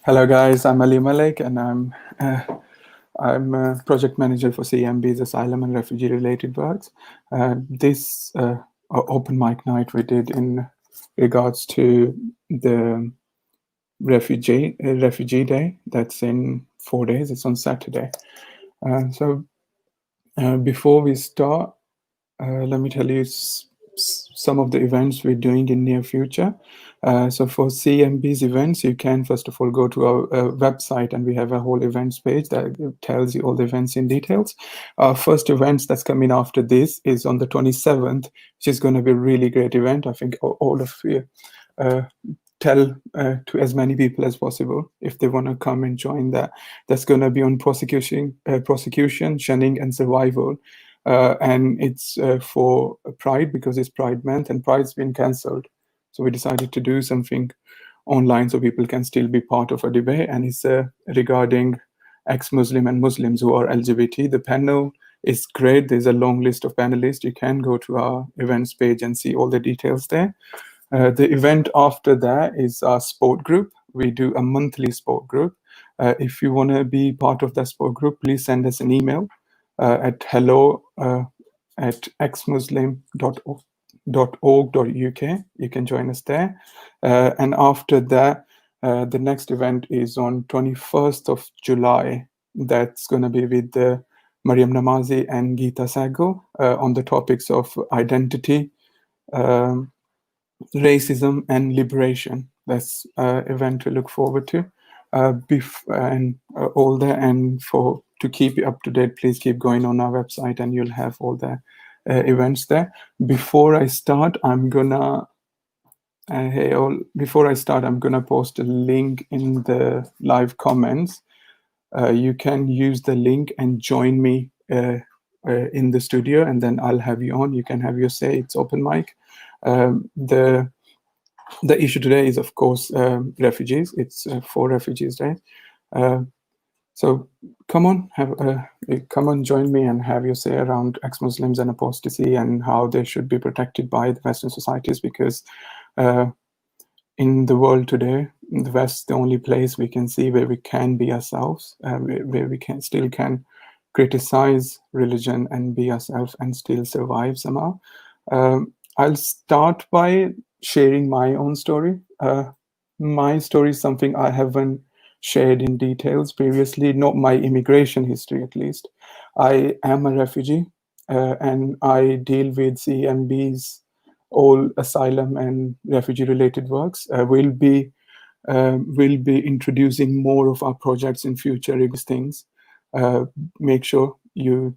Hello, guys. I'm Ali Malik, and I'm a project manager for CMB's asylum and refugee related works. This open mic night we did in regards to the refugee day. That's in 4 days. It's on Saturday. Before we start, let me tell you some of the events we're doing in near future. So for CMB's events, you can first of all go to our website, and we have a whole events page that tells you all the events in details. Our first events that's coming after this is on the 27th, which is going to be a really great event. I think all of you tell to as many people as possible if they want to come and join that. That's going to be on prosecution, shunning, and survival. And it's for Pride, because it's Pride Month and Pride's been cancelled. So we decided to do something online so people can still be part of a debate. And it's regarding ex-Muslim and Muslims who are LGBT. The panel is great. There's a long list of panelists. You can go to our events page and see all the details there. The event after that is our sport group. We do a monthly sport group. If you want to be part of that sport group, please send us an email at hello@exmuslim.org.uk. You can join us there. And after that, the next event is on 21st of July. That's going to be with Maryam Namazie and Geeta Sahgal on the topics of identity, racism, and liberation. That's an event to look forward to. All that, and to keep you up to date, please keep going on our website, and you'll have all the events there. Before I start, I'm gonna post a link in the live comments. You can use the link and join me in the studio, and then I'll have you on. You can have your say. It's open mic. The issue today is, of course, refugees. It's for Refugees Day. So come on, join me and have your say around ex-Muslims and apostasy and how they should be protected by the Western societies. Because in the world today, the West is the only place we can see where we can be ourselves, where we still can criticize religion and be ourselves and still survive somehow. I'll start by sharing my own story. My story is something I haven't shared in details previously, not my immigration history at least. I am a refugee, and I deal with CMB's all asylum and refugee related works. We'll be introducing more of our projects in future things. Make sure you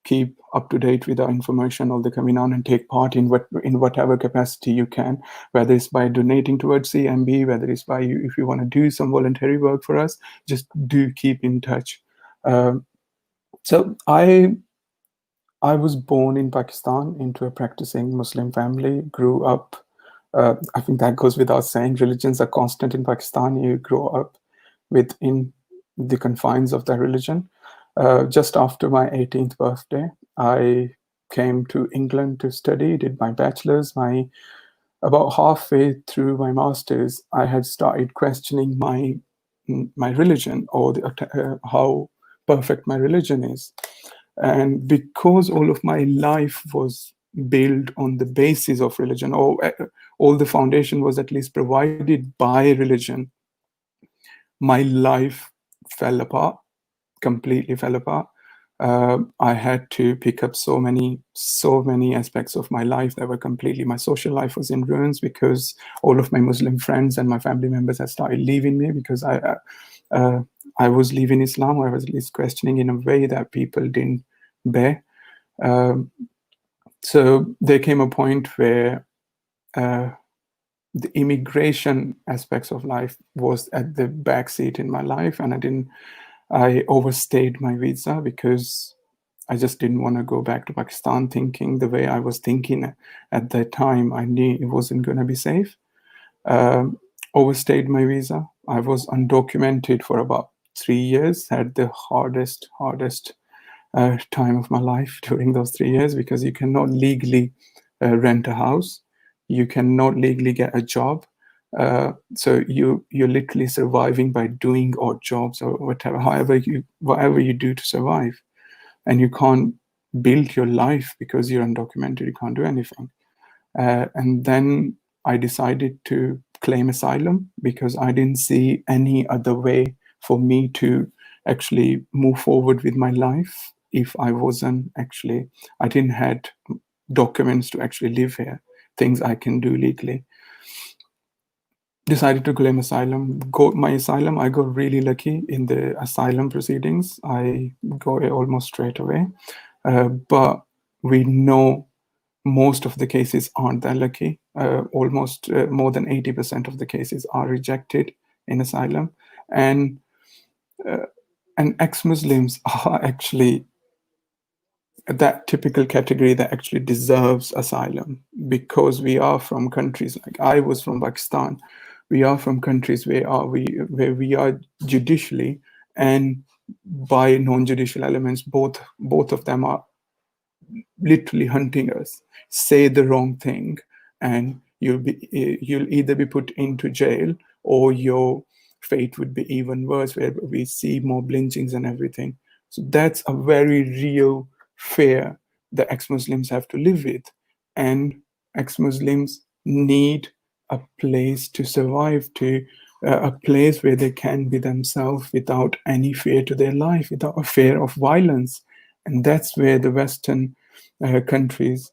keep up to date with our information, all the coming on, and take part in whatever capacity you can, whether it's by donating towards CMB, whether it's by if you want to do some voluntary work for us, just do keep in touch. So I was born in Pakistan into a practicing Muslim family, grew up. I think that goes without saying. Religions are constant in Pakistan. You grow up within the confines of that religion. Just after my 18th birthday, I came to England to study, did my bachelor's. About halfway through my master's, I had started questioning my religion, or how perfect my religion is. And because all of my life was built on the basis of religion, or all the foundation was at least provided by religion, my life fell apart, completely fell apart. I had to pick up so many aspects of my life that were completely, my social life was in ruins because all of my Muslim friends and my family members had started leaving me because I was leaving Islam, or I was at least questioning in a way that people didn't bear. So there came a point where the immigration aspects of life was at the backseat in my life, and I overstayed my visa because I just didn't want to go back to Pakistan thinking the way I was thinking at that time. I knew it wasn't going to be safe. Overstayed my visa. I was undocumented for about 3 years, had the hardest time of my life during those 3 years, because you cannot legally rent a house. You cannot legally get a job. So you're literally surviving by doing odd jobs or whatever, whatever you do to survive, and you can't build your life because you're undocumented. You can't do anything. And then I decided to claim asylum because I didn't see any other way for me to actually move forward with my life if I didn't had documents to actually live here, things I can do legally. Decided to claim asylum. Got my asylum. I got really lucky in the asylum proceedings. I got it almost straight away. But we know most of the cases aren't that lucky. Almost more than 80% of the cases are rejected in asylum, and uh, and ex-Muslims are actually that typical category that actually deserves asylum, because we are from countries like, I was from Pakistan. We are from countries where we are judicially and by non-judicial elements, both of them are literally hunting us. Say the wrong thing, and you'll either be put into jail, or your fate would be even worse, where we see mob lynchings and everything. So that's a very real fear that ex-Muslims have to live with, and ex-Muslims need a place to survive, to a place where they can be themselves without any fear to their life, without a fear of violence. And that's where the Western countries,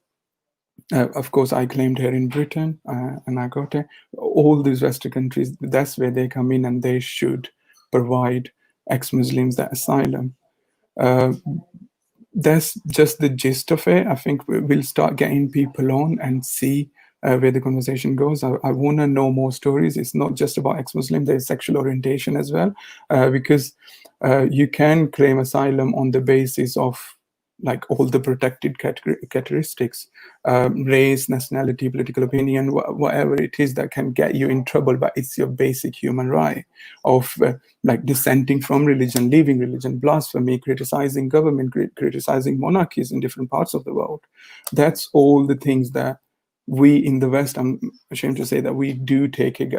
of course, I claimed here in Britain, and I got it. All these Western countries, that's where they come in, and they should provide ex-Muslims that asylum. Uh, that's just the gist of it. I think we'll start getting people on and see where the conversation goes. I want to know more stories. It's not just about ex-Muslim. There's sexual orientation as well, because you can claim asylum on the basis of like all the protected characteristics, race, nationality, political opinion, whatever it is that can get you in trouble, but it's your basic human right of like dissenting from religion, leaving religion, blasphemy, criticizing government, criticizing monarchies in different parts of the world. That's all the things that we in the West, I'm ashamed to say that we do take it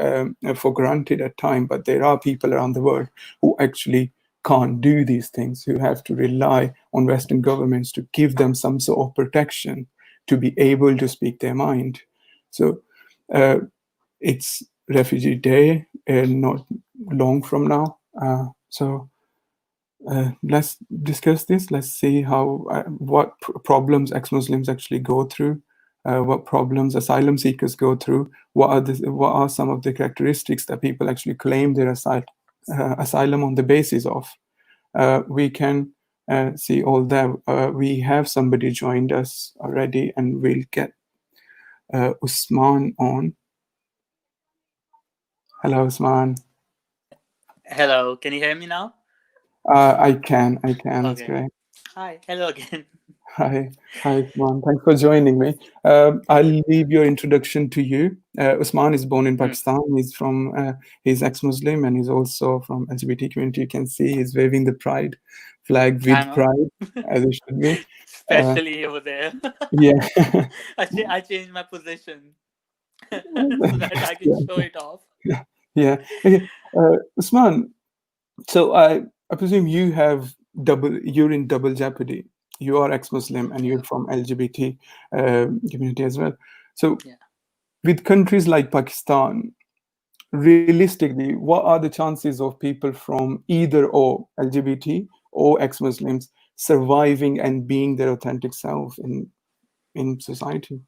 for granted at time, but there are people around the world who actually can't do these things, who have to rely on Western governments to give them some sort of protection to be able to speak their mind. So uh, it's Refugee Day, not long from now. So let's discuss this. Let's see how what problems ex-Muslims actually go through, what problems asylum seekers go through. What are some of the characteristics that people actually claim their asylum on the basis of? We can see all that. We have somebody joined us already, and we'll get Usman on. Hello, Usman. Hello, can you hear me now? I can. I can. That's Okay. great. Hi, hello again. Hi, hi, Usman. Thanks for joining me. I'll leave your introduction to you. Usman is born in Hmm. Pakistan. He's ex-Muslim, and he's also from LGBT community. You can see he's waving the pride flag I with know, pride, as it should be. Uh, especially over there. yeah, I changed my position so that I can show yeah, it off. yeah. Okay, Usman. So I presume you're in double jeopardy. You are ex-Muslim and Yeah, you're from LGBT community as well. So yeah. with countries like Pakistan, realistically, what are the chances of people from either or LGBT or ex-Muslims surviving and being their authentic self in society?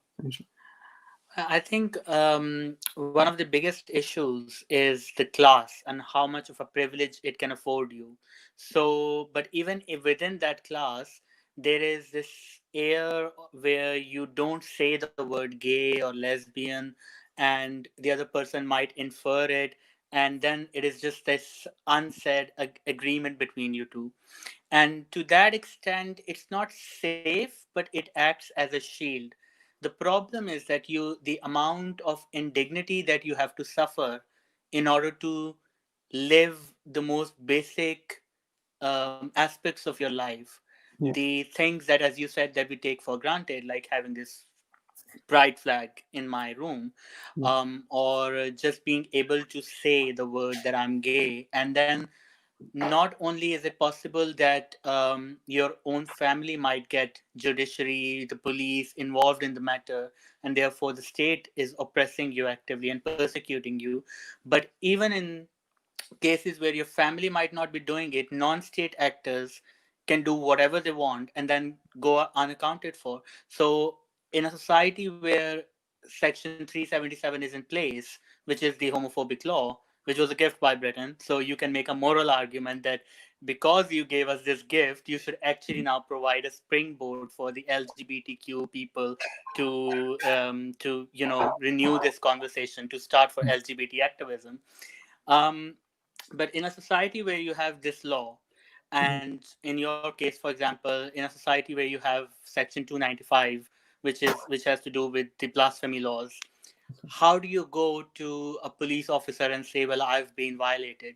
I think one of the biggest issues is the class and how much of a privilege it can afford you. So, but even within that class, there is this air where you don't say the word gay or lesbian, and the other person might infer it, and then it is just this unsaid agreement between you two. And to that extent, it's not safe, but it acts as a shield. The problem is that the amount of indignity that you have to suffer in order to live the most basic aspects of your life, Yeah, the things that, as you said, that we take for granted, like having this pride flag in my room, yeah, or just being able to say the word that I'm gay. And then not only is it possible that your own family might get judiciary, the police involved in the matter, and therefore the state is oppressing you actively and persecuting you, but even in cases where your family might not be doing it, non-state actors can do whatever they want and then go unaccounted for. So in a society where section 377 is in place, which is the homophobic law, which was a gift by Britain, so you can make a moral argument that because you gave us this gift, you should actually now provide a springboard for the LGBTQ people to renew this conversation, to start for LGBT activism. um, but in a society where you have this law, yeah, and in your case, for example, in a society where you have Section 295, which has to do with the blasphemy laws, how do you go to a police officer and say, "Well, I've been violated"?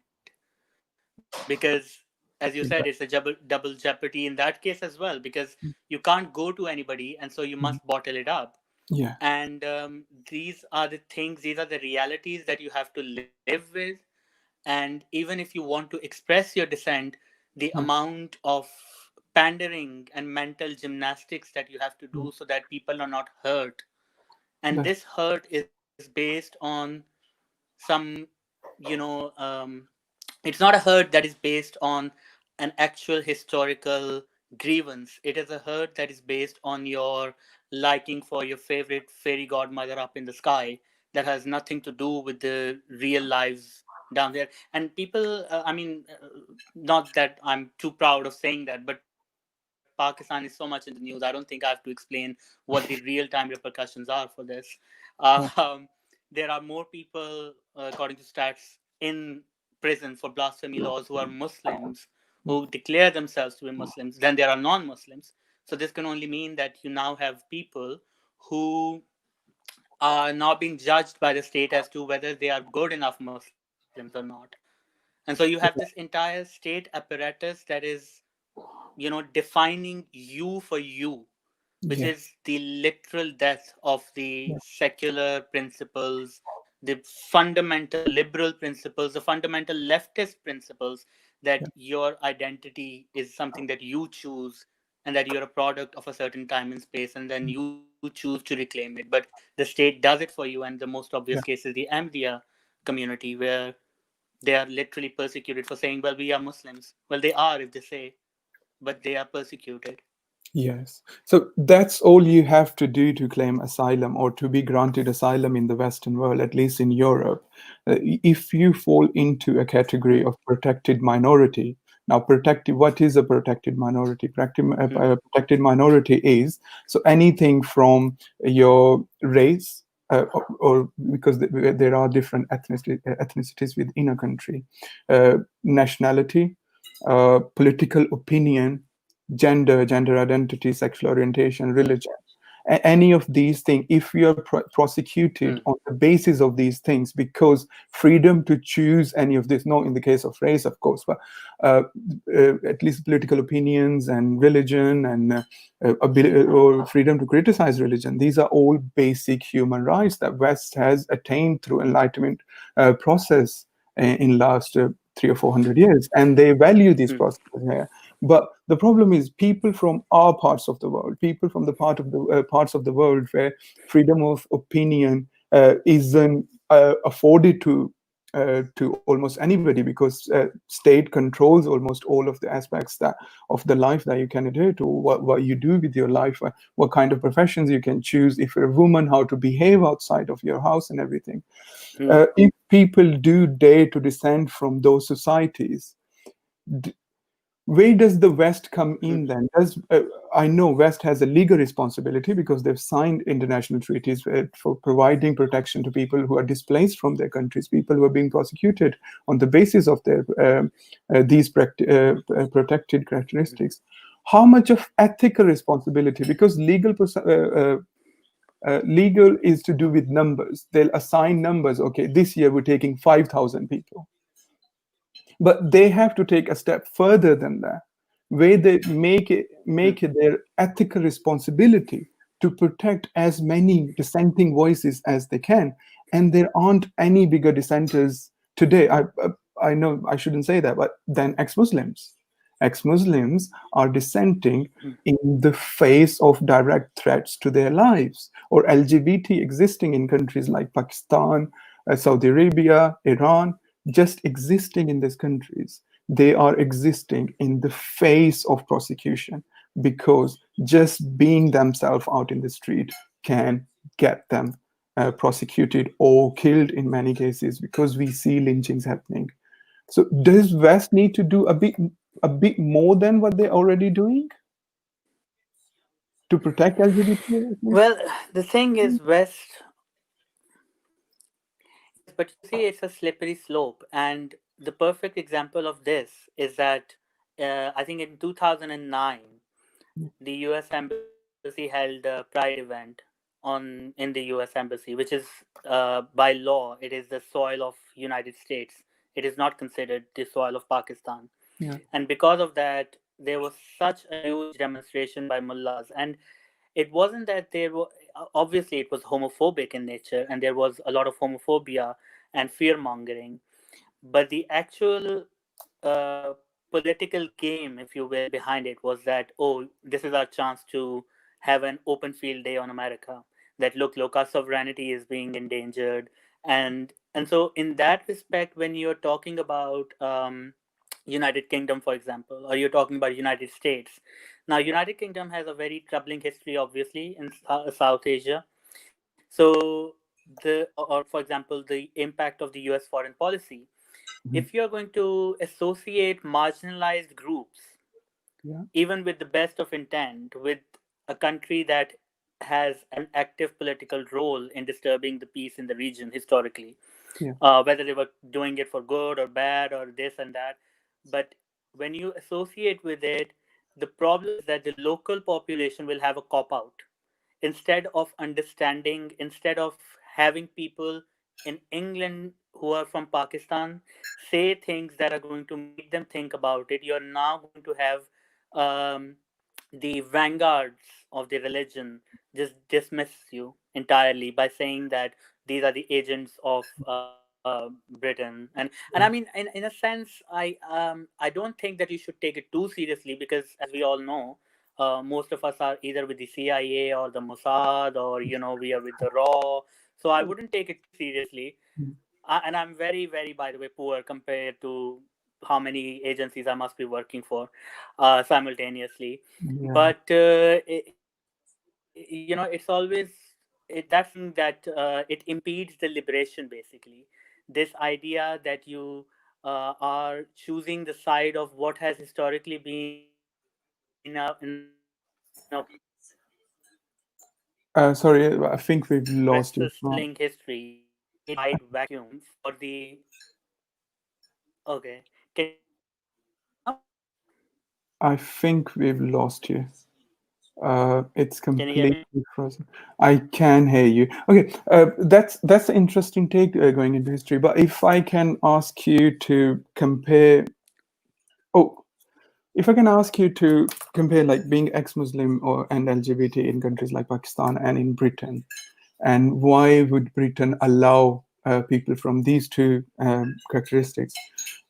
Because, as you said, it's a double jeopardy in that case as well. Because you can't go to anybody, and so you must bottle it up. yeah, And these are the things, these are the realities that you have to live with. And even if you want to express your dissent, the yeah, amount of pandering and mental gymnastics that you have to yeah. do so that people are not hurt. And That's this hurt is based on some, you know, it's not a hurt that is based on an actual historical grievance. It is a hurt that is based on your liking for your favorite fairy godmother up in the sky, that has nothing to do with the real lives down there. And people, not that I'm too proud of saying that, but Pakistan is so much in the news. I don't think I have to explain what the real time repercussions are for this. yeah, There are more people, according to stats, in prison for blasphemy laws who are Muslims, who declare themselves to be Muslims, than there are non Muslims. So this can only mean that you now have people who are now being judged by the state as to whether they are good enough Muslims or not. And so you have this entire state apparatus that is, defining you for you, which yeah, is the literal death of the yeah, secular principles, the fundamental liberal principles, the fundamental leftist principles, that yeah, your identity is something that you choose, and that you're a product of a certain time and space, and then you choose to reclaim it. But the state does it for you, and the most obvious case yeah. is the Ahmadiyya community, where they are literally persecuted for saying, well, we are Muslims. Well, they are if they say, but they are persecuted. Yes. So that's all you have to do to claim asylum or to be granted asylum in the Western world, at least in Europe. If you fall into a category Hmm. of protected minority, now protected, what is a protected minority? Protected minority is so anything from your race, or because there are different ethnicities within a country, nationality, political opinion, gender identity, sexual orientation, Hmm. religion. Any of these things, if you are prosecuted Hmm. on the basis of these things, because freedom to choose any of this, no, in the case of race, of course, but uh, at least political opinions and religion and or freedom to criticize religion, these are all basic human rights that West has attained through Enlightenment process in last 300 or 400 years, and they value these Hmm. processes here. But the problem is people from our parts of the world, people from the parts of the world where freedom of opinion isn't afforded to almost anybody, because state controls almost all of the aspects that of the life that you can do, to what you do with your life, what kind of professions you can choose, if you're a woman, how to behave outside of your house and everything. Hmm. If people do dare to dissent from those societies, where does the West come Hmm. in then? Does I know West has a legal responsibility because they've signed international treaties for providing protection to people who are displaced from their countries, people who are being prosecuted on the basis of their these protected characteristics. How much of ethical responsibility? Because legal is to do with numbers. They'll assign numbers. Okay, this year we're taking 5,000 people, but they have to take a step further than that, where they make it their ethical responsibility to protect as many dissenting voices as they can. And there aren't any bigger dissenters today. I know I shouldn't say that, but then ex-Muslims. Ex-Muslims are dissenting in the face of direct threats to their lives, or LGBT existing in countries like Pakistan, Saudi Arabia, Iran, just existing in these countries. They are existing in the face of prosecution because just being themselves out in the street can get them prosecuted or killed in many cases because we see lynchings happening. So does West need to do a bit more than what they're already doing to protect LGBT at least? Well, the thing is, West, yes, but you see, it's a slippery slope. And the perfect example of this is that I think in 2009, the US Embassy held a Pride event in the US Embassy, which is by law, it is the soil of United States. It is not considered the soil of Pakistan. Yeah, And because of that, there was such a huge demonstration by mullahs. And it wasn't that there were, obviously, it was homophobic in nature, and there was a lot of homophobia and fear mongering. But the actual uh, political game, if you will, behind it was that, oh, this is our chance to have an open field day on America. That look, our sovereignty is being endangered, and so in that respect, when you're talking about United Kingdom, for example, or you're talking about United States. Now, United Kingdom has a very troubling history, obviously, in South Asia. So or for example, the impact of the US foreign policy, mhm, if you're going to associate marginalized groups, yeah, even with the best of intent, with a country that has an active political role in disturbing the peace in the region historically, yeah, whether they were doing it for good or bad or this and that. But when you associate with it, the problem is that the local population will have a cop out instead of understanding, instead of having people in England who are from Pakistan say things that are going to make them think about it. You're now going to have um, the vanguards of the religion just dismiss you entirely by saying that these are the agents of Britain. And I mean, in a sense, I don't think that you should take it too seriously, because as we all know, most of us are either with the CIA or the Mossad, or we are with the Raw. So I wouldn't take it too seriously. And I'm very, very, by the way, poor compared to how many agencies I must be working for simultaneously. yeah. But it's always that's something that it impedes the liberation. Basically, this idea that you are choosing the side of what has historically been in our Sorry, I think we've lost you. wrestling history create a wide vacuum for the. Okay, can you hear me now? I think we've lost you. It's Can you hear completely me? frozen. I can hear you. Okay, that's an interesting take going into history. But if I can ask you to compare, oh, if I can ask you to compare like being ex-Muslim or and LGBT in countries like Pakistan and in Britain, and why would Britain allow people from these two characteristics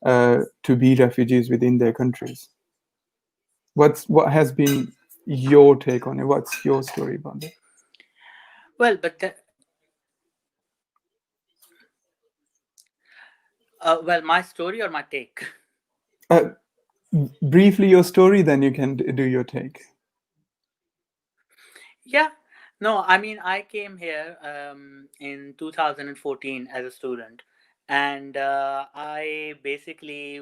to be refugees within their countries? What has been your take on it? What's your story about it? Well, well, my story or my take? Uh, Briefly, your story, then you can do your take. Yeah. No, I mean, I came here in 2014 as a student, and I basically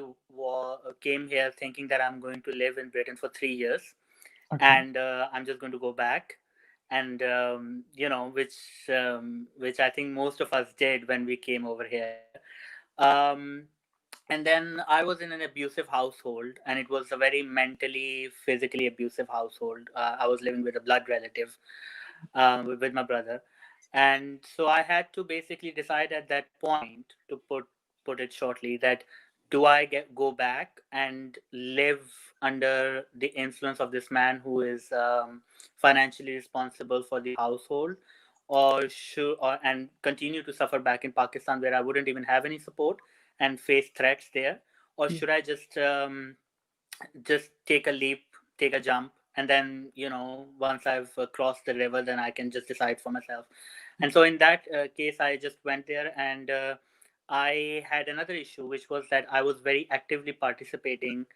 came here thinking that I'm going to live in Britain for 3 years, Okay. and I'm just going to go back, and which I think most of us did when we came over here. Um, and then I was in an abusive household, and it was a very mentally, physically abusive household. I was living with a blood relative, with my brother, and so I had to basically decide at that point, to put it shortly, that do I go back and live under the influence of this man who is financially responsible for the household, or and continue to suffer back in Pakistan where I wouldn't even have any support and face threats there, or should I just take a leap, take a jump, and then once I've crossed the river, then I can just decide for myself. And so in that case, I just went there, and I had another issue, which was that I was very actively participating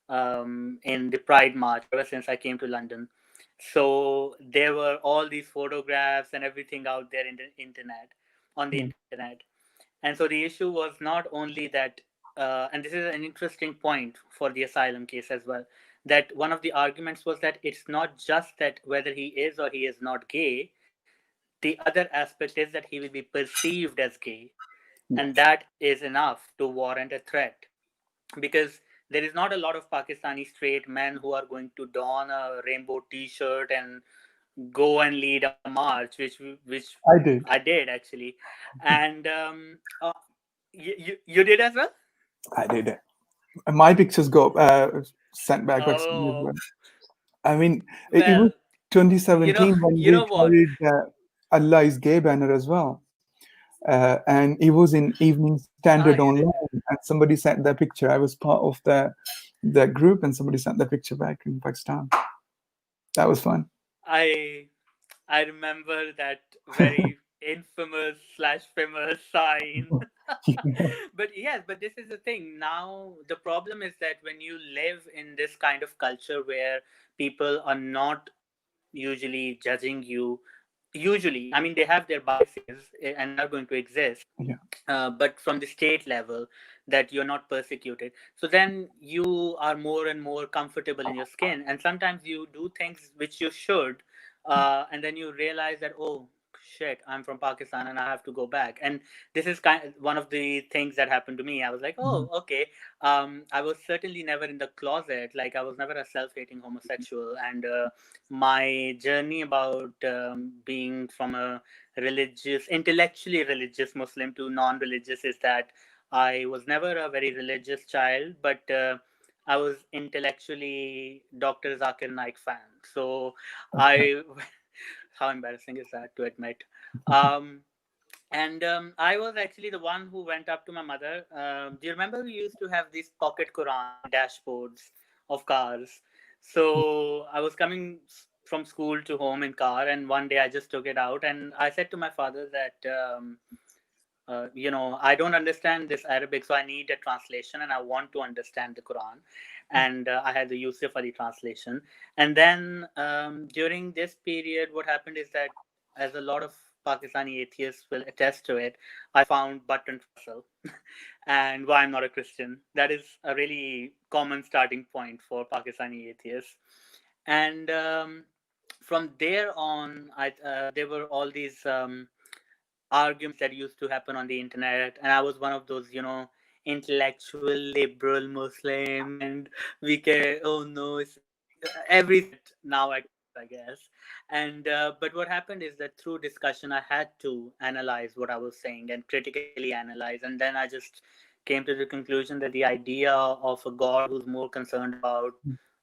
in the Pride March ever since I came to London. So there were all these photographs and everything out there in the internet, on the Yeah. internet. And so the issue was not only that, and this is an interesting point for the asylum case as well, that one of the arguments was that it's not just that whether he is or he is not gay. The other aspect is that he will be perceived as gay, and Yes. that is enough to warrant a threat, because there is not a lot of Pakistani straight men who are going to don a rainbow T-shirt and go and lead a march, which I did. I did actually, and you did as well. I did it. My pictures got sent back. Oh I mean, it was well, 2017 when you we know what? carried Allah is Gay banner as well. And it was in Evening Ah, Standard you did Online, that. and somebody sent that picture. I was part of the group, and somebody sent that picture back in Pakistan. That was fun. I I remember that very infamous slash famous sign. But yes, but this is the thing. Now the problem is that when you live in this kind of culture where people are not usually judging you, usually, I mean, they have their biases, and they are going to exist, Yeah. but from the state level, that you're not persecuted, so then you are more and more comfortable in your skin, and sometimes you do things which you should, and then you realize that, oh shit, I'm from Pakistan and I have to go back. And this is one of the things that happened to me. I was like, Mhm. oh okay, I was certainly never in the closet, like I was never a self-hating homosexual, and my journey about being from a religious, intellectually religious Muslim to non-religious is that I was never a very religious child, but I was intellectually Dr. Zakir Naik fan. So Okay. I, how embarrassing is that to admit? Um, and I was actually the one who went up to my mother. Do you remember we used to have these pocket Quran in dashboards of cars? So I was coming from school to home in car, and one day I just took it out and I said to my father that, I don't understand this Arabic, so I need a translation and I want to understand the Quran. And I had the Yusuf Ali translation. And then during this period, what happened is that, as a lot of Pakistani atheists will attest to it, I found Bertrand Russell and why I'm not a Christian. That is a really common starting point for Pakistani atheists. And from there on, there were all these arguments that used to happen on the internet, and I was one of those, intellectual liberal Muslim, and we can, oh no, it's everything nowadays, I guess. And but what happened is that through discussion I had to analyze what I was saying and critically analyze, and then I just came to the conclusion that the idea of a god who's more concerned about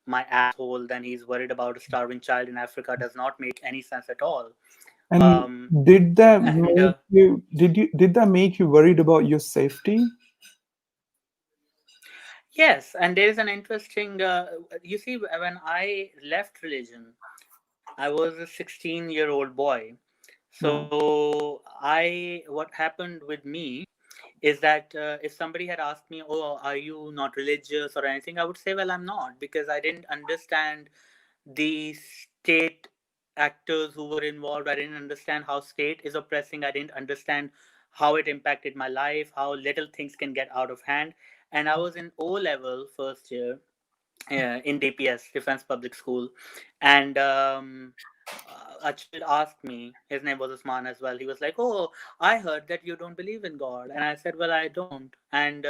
my asshole than he's worried about a starving child in Africa does not make any sense at all. And um did that and make you did that make you worried about your safety? Yes, and there is an interesting. You see, when I left religion, I was a 16-year-old boy. Wow. So what happened with me is that if somebody had asked me, "Oh, are you not religious or anything?" I would say, "Well, I'm not," because I didn't understand the state actors who were involved. I didn't understand how state is oppressing. I didn't understand how it impacted my life, how little things can get out of hand. And I was in O level first year in DPS, Defense Public School, and a child asked me. His name was Usmann as well. He was like, "Oh, I heard that you don't believe in God," and I said, "Well, I don't." And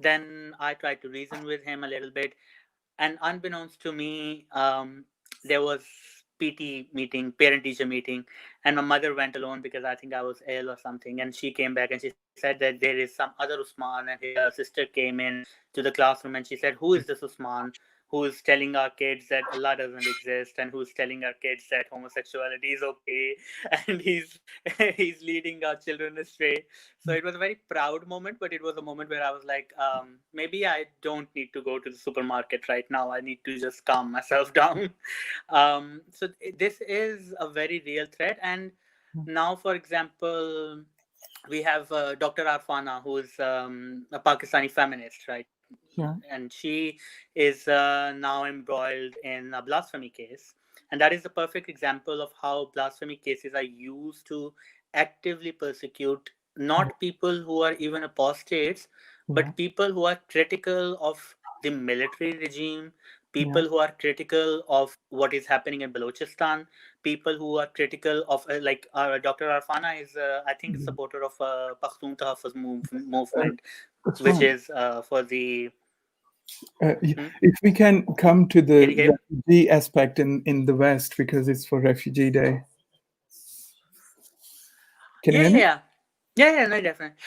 then I tried to reason with him a little bit, and unbeknownst to me, there was PT meeting, parent teacher meeting, and my mother went alone because I think I was ill or something. And she came back and she said that there is some other Usman, and his sister came in to the classroom and she said, "Who is this Usman? Who is telling our kids that Allah doesn't exist, and who's telling our kids that homosexuality is okay, and he's leading our children astray." So it was a very proud moment, but it was a moment where I was like, maybe I don't need to go to the supermarket right now. I need to just calm myself down. So this is a very real threat. And now, for example, we have Dr. Arfana, who is a Pakistani feminist, right? yeah, And she is now embroiled in a blasphemy case. And that is the perfect example of how blasphemy cases are used to actively persecute yeah, not people who are even apostates, yeah, but people who are critical of the military regime, yeah, people who are critical of what is happening in Balochistan, people who are critical of, like Dr. Arfana is, I think, a yeah. supporter of Pashtun Tahaffuz Uh, movement, that's which right. is for the. Hmm? If we can come to Can the you hear me? refugee aspect in the West, because it's for Refugee Day. Can you Yeah, hear yeah, me? yeah, yeah, yeah. No, definitely.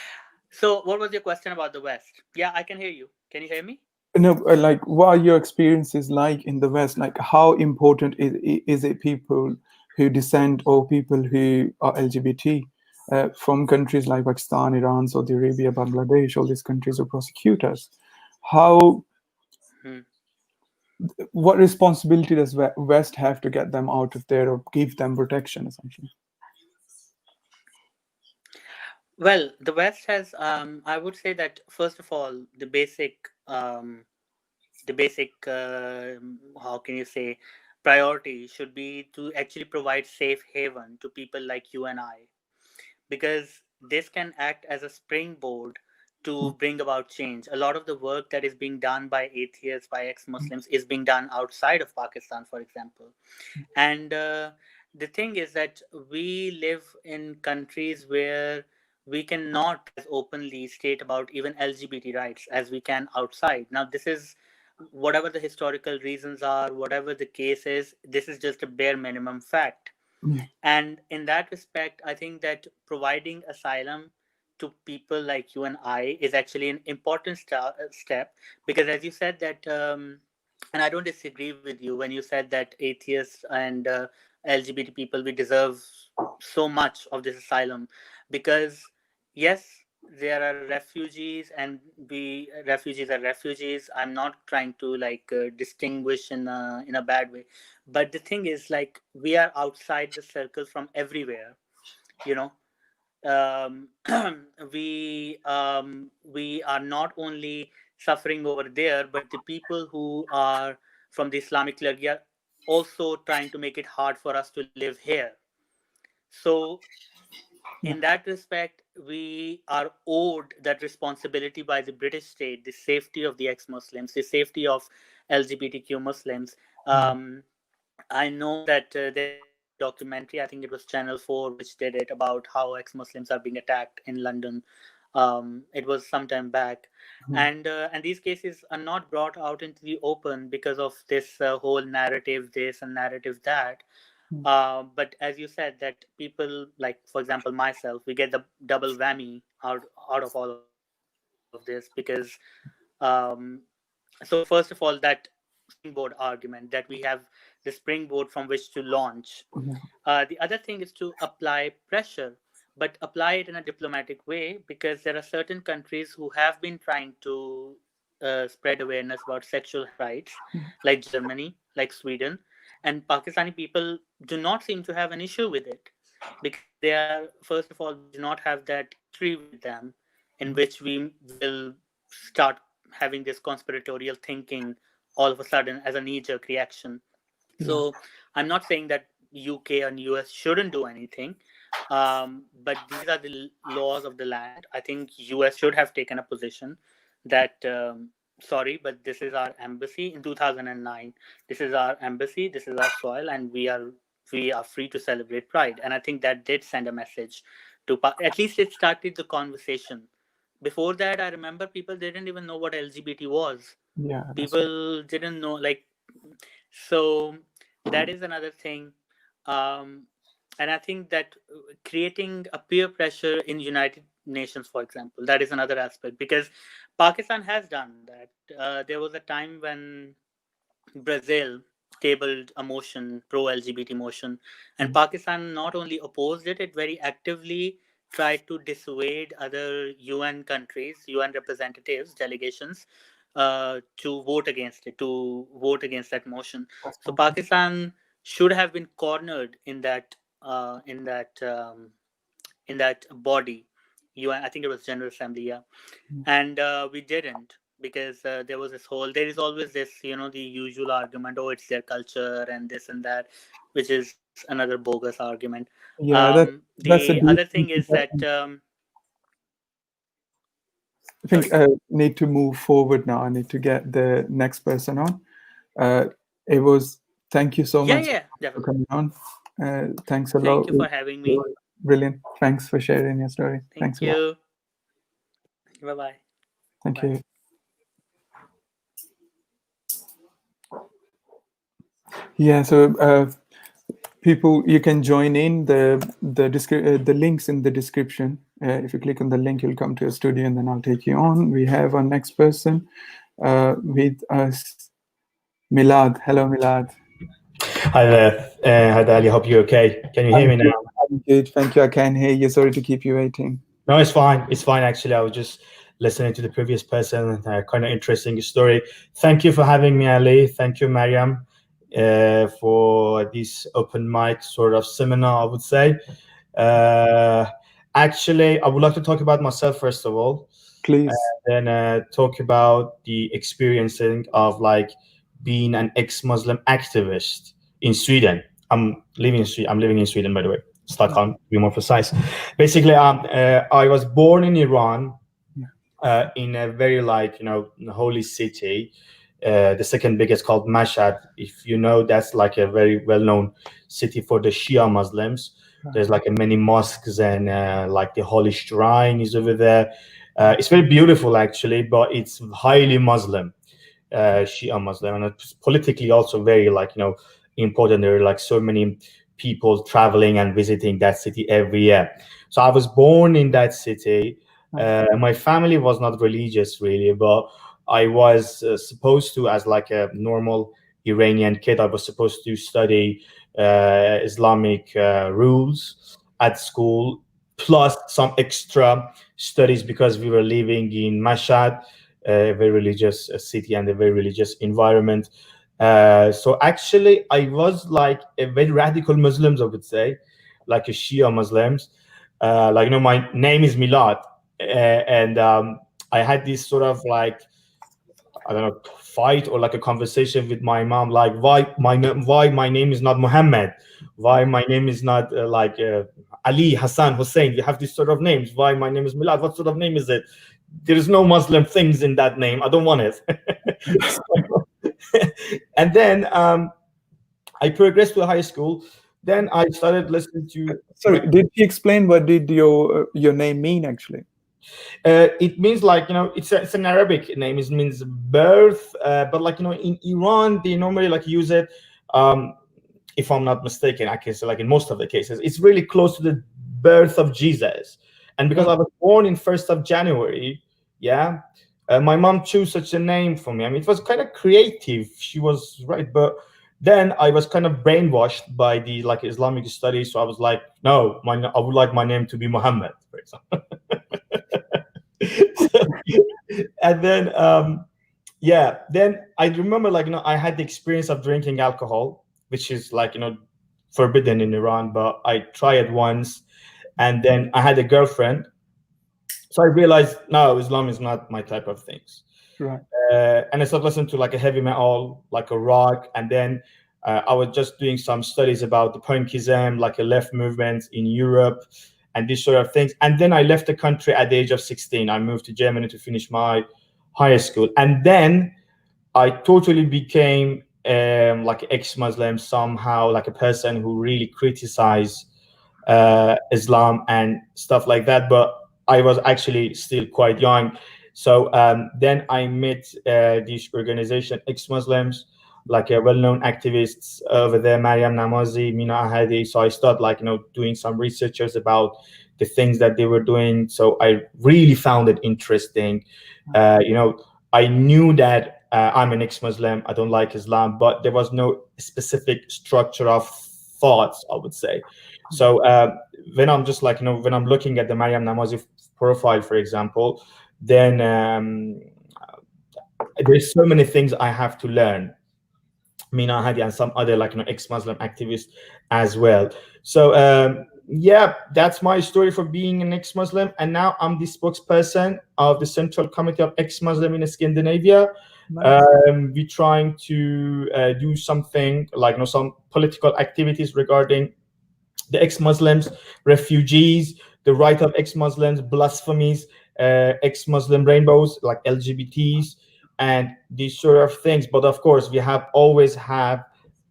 So, what was your question about the West? Yeah, I can hear you. Can you hear me? No, like what are your experiences like in the West? Like how important is it people who descend or people who are LGBT from countries like Pakistan, Iran, Saudi Arabia, Bangladesh, all these countries who prosecute us? How, Hmm. what responsibility does West have to get them out of there or give them protection, essentially? Well, the West has. I would say that first of all, the basic, how can you say, priority should be to actually provide safe haven to people like you and I, because this can act as a springboard to bring about change. A lot of the work that is being done by atheists, by ex-Muslims, is being done outside of Pakistan, for example. And the thing is that we live in countries where we cannot as openly state about even LGBT rights as we can outside. Now, this is whatever the historical reasons are, whatever the case is, this is just a bare minimum fact. Yeah, And in that respect, I think that providing asylum to people like you and I is actually an important step, because as you said that, and I don't disagree with you when you said that atheists and LGBT people, we deserve so much of this asylum, because yes, there are refugees, and we refugees are refugees. I'm not trying to like distinguish in a bad way, but the thing is, like, we are outside the circle from everywhere, you know. um, we are not only suffering over there, but the people who are from the Islamic clergy are also trying to make it hard for us to live here. So yeah, in that respect, we are owed that responsibility by the British state, the safety of the ex-Muslims, the safety of LGBTQ Muslims. yeah, I know that there was a documentary, I think it was Channel 4, which did it about how ex Muslims are being attacked in London. It was some time back. And these cases are not brought out into the open because of this whole narrative this and narrative that. But as you said, that people like, for example, myself, we get the double whammy out of all of this, because um, so first of all, that springboard argument, that we have the springboard from which to launch. yeah, The other thing is to apply pressure, but apply it in a diplomatic way, because there are certain countries who have been trying to spread awareness about sexual rights, like Germany, like Sweden, and Pakistani people do not seem to have an issue with it, because they are, first of all, we do not have that history with them in which we will start having this conspiratorial thinking all of a sudden as a knee jerk reaction. yeah, So I'm not saying that UK and US shouldn't do anything, but these are the laws of the land. I think US should have taken a position that, sorry, but this is our embassy in 2009. This is our embassy. This is our soil, and we are free to celebrate Pride. And I think that did send a message to at least it started the conversation. Before that, I remember people didn't even know what LGBT was. yeah, that's right. People didn't know, like, so that is another thing. um, and I think that creating a peer pressure in United Nations, for example, that is another aspect, because Pakistan has done that. There was a time when Brazil tabled a motion, pro LGBT motion, and Mm. Pakistan not only opposed it, it very actively tried to dissuade other UN countries, UN representatives, delegations, to vote against it, to vote against that motion. That's So awesome. Pakistan should have been cornered in that in that body. UN, I think it was General Assembly, yeah, Mm. and we didn't, because there was this whole, there is always this, the usual argument, oh, it's their culture and this and that, which is another bogus argument. Yeah, that's The a other deep thing is I that think sorry. need to move forward now. I need to get the next person on. Uh, it was thank you so Yeah, much yeah, for definitely. coming on. Thanks a Thank lot. you for having You me. were brilliant. Thanks for sharing your story. Thank Thanks a lot. you. Bye bye. Thank Bye. you. Yeah, so people, you can join in the links in the description. If you click on the link, you'll come to a studio, and then I'll take you on. We have our next person with us, Milad. Hello, Milad. Hi there. Hi there, Ali. Hope you're okay. Can you hear I'm me good. now? I'm good. Thank you. I can hear you. Sorry to keep you waiting. No, it's fine. It's fine, actually. I was just listening to the previous person. Kind of interesting story. Thank you for having me, Ali. Thank you, Maryam, for this open mic sort of seminar, I would say. Uh, Actually, I would like to talk about myself, first of all, Please. then talk about the experiencing of like being an ex-Muslim activist in Sweden. I'm living in Sweden, by the way, Stockholm, to be more precise. Basically, I was born in Iran, Yeah. in a very like holy city. The second biggest, called Mashhad. If you know, that's like a very well-known city for the Shia Muslims. There's like a many mosques, and like the holy shrine is over there. It's very beautiful, actually, but it's highly Muslim, Shia Muslim, and it's politically also very like important. There are like so many people traveling and visiting that city every year. So I was born in that city. My family was not religious really, but I was supposed to, as like a normal Iranian kid, I was supposed to study Islamic rules at school, plus some extra studies because we were living in Mashhad, a very religious city and a very religious environment. So actually, I was like a very radical Muslims, I would say, like a Shia Muslims. Like my name is Milad, and I had this sort of like, I don't know, fight or like a conversation with my mom, like why my name is not Muhammad, why my name is not like Ali, Hassan, Hussein. You have these sort of names. Why my name is Milad? What sort of name is it? There is no Muslim things in that name. I don't want it. Yes. And then I progressed to high school. Then I started listening to Sorry, did he explain what did your name mean actually? it means like it's an Arabic name. It means birth, but like in Iran they normally like use it. Um, if I'm not mistaken, I can say like in most of the cases, it's really close to the birth of Jesus. And because Oh, I was born in 1st of January, yeah, my mom chose such a name for me. I mean, it was kind of creative. She was right, but then I was kind of brainwashed by the like Islamic studies. So I was like, no, I would like my name to be Muhammad, for example. So, and then yeah, then I remember like I had the experience of drinking alcohol, which is like forbidden in Iran, but I tried it once, and then I had a girlfriend, so I realized no, Islam is not my type of things. right. And I started listening to like a heavy metal, like a rock, and then I was just doing some studies about the punkism, like a left movement in Europe, and these sort of things. And then I left the country at the age of 16. I moved to Germany to finish my high school, and then I totally became like ex-Muslim somehow, like a person who really criticized Islam and stuff like that. But I was actually still quite young. So then I met this organization, ex-Muslims. like a well-known activists over there, Maryam Namazie, Mina Ahadi. So I started like, doing some researchers about the things that they were doing. So I really found it interesting. I knew that I'm an ex-Muslim. I don't like Islam, but there was no specific structure of thoughts, I would say. So when I'm just like, when I'm looking at the Maryam Namazie profile, for example, then there's so many things I have to learn. Mina Hadi and some other like ex-Muslim activists as well. So yeah, that's my story for being an ex-Muslim, and now I'm the spokesperson of the Central Committee of Ex-Muslim in Scandinavia. Nice. We're trying to do something like some political activities regarding the ex-Muslims, refugees, the right of ex-Muslims, blasphemies, ex-Muslim rainbows like LGBTs, and these sort of things. But of course, we have always have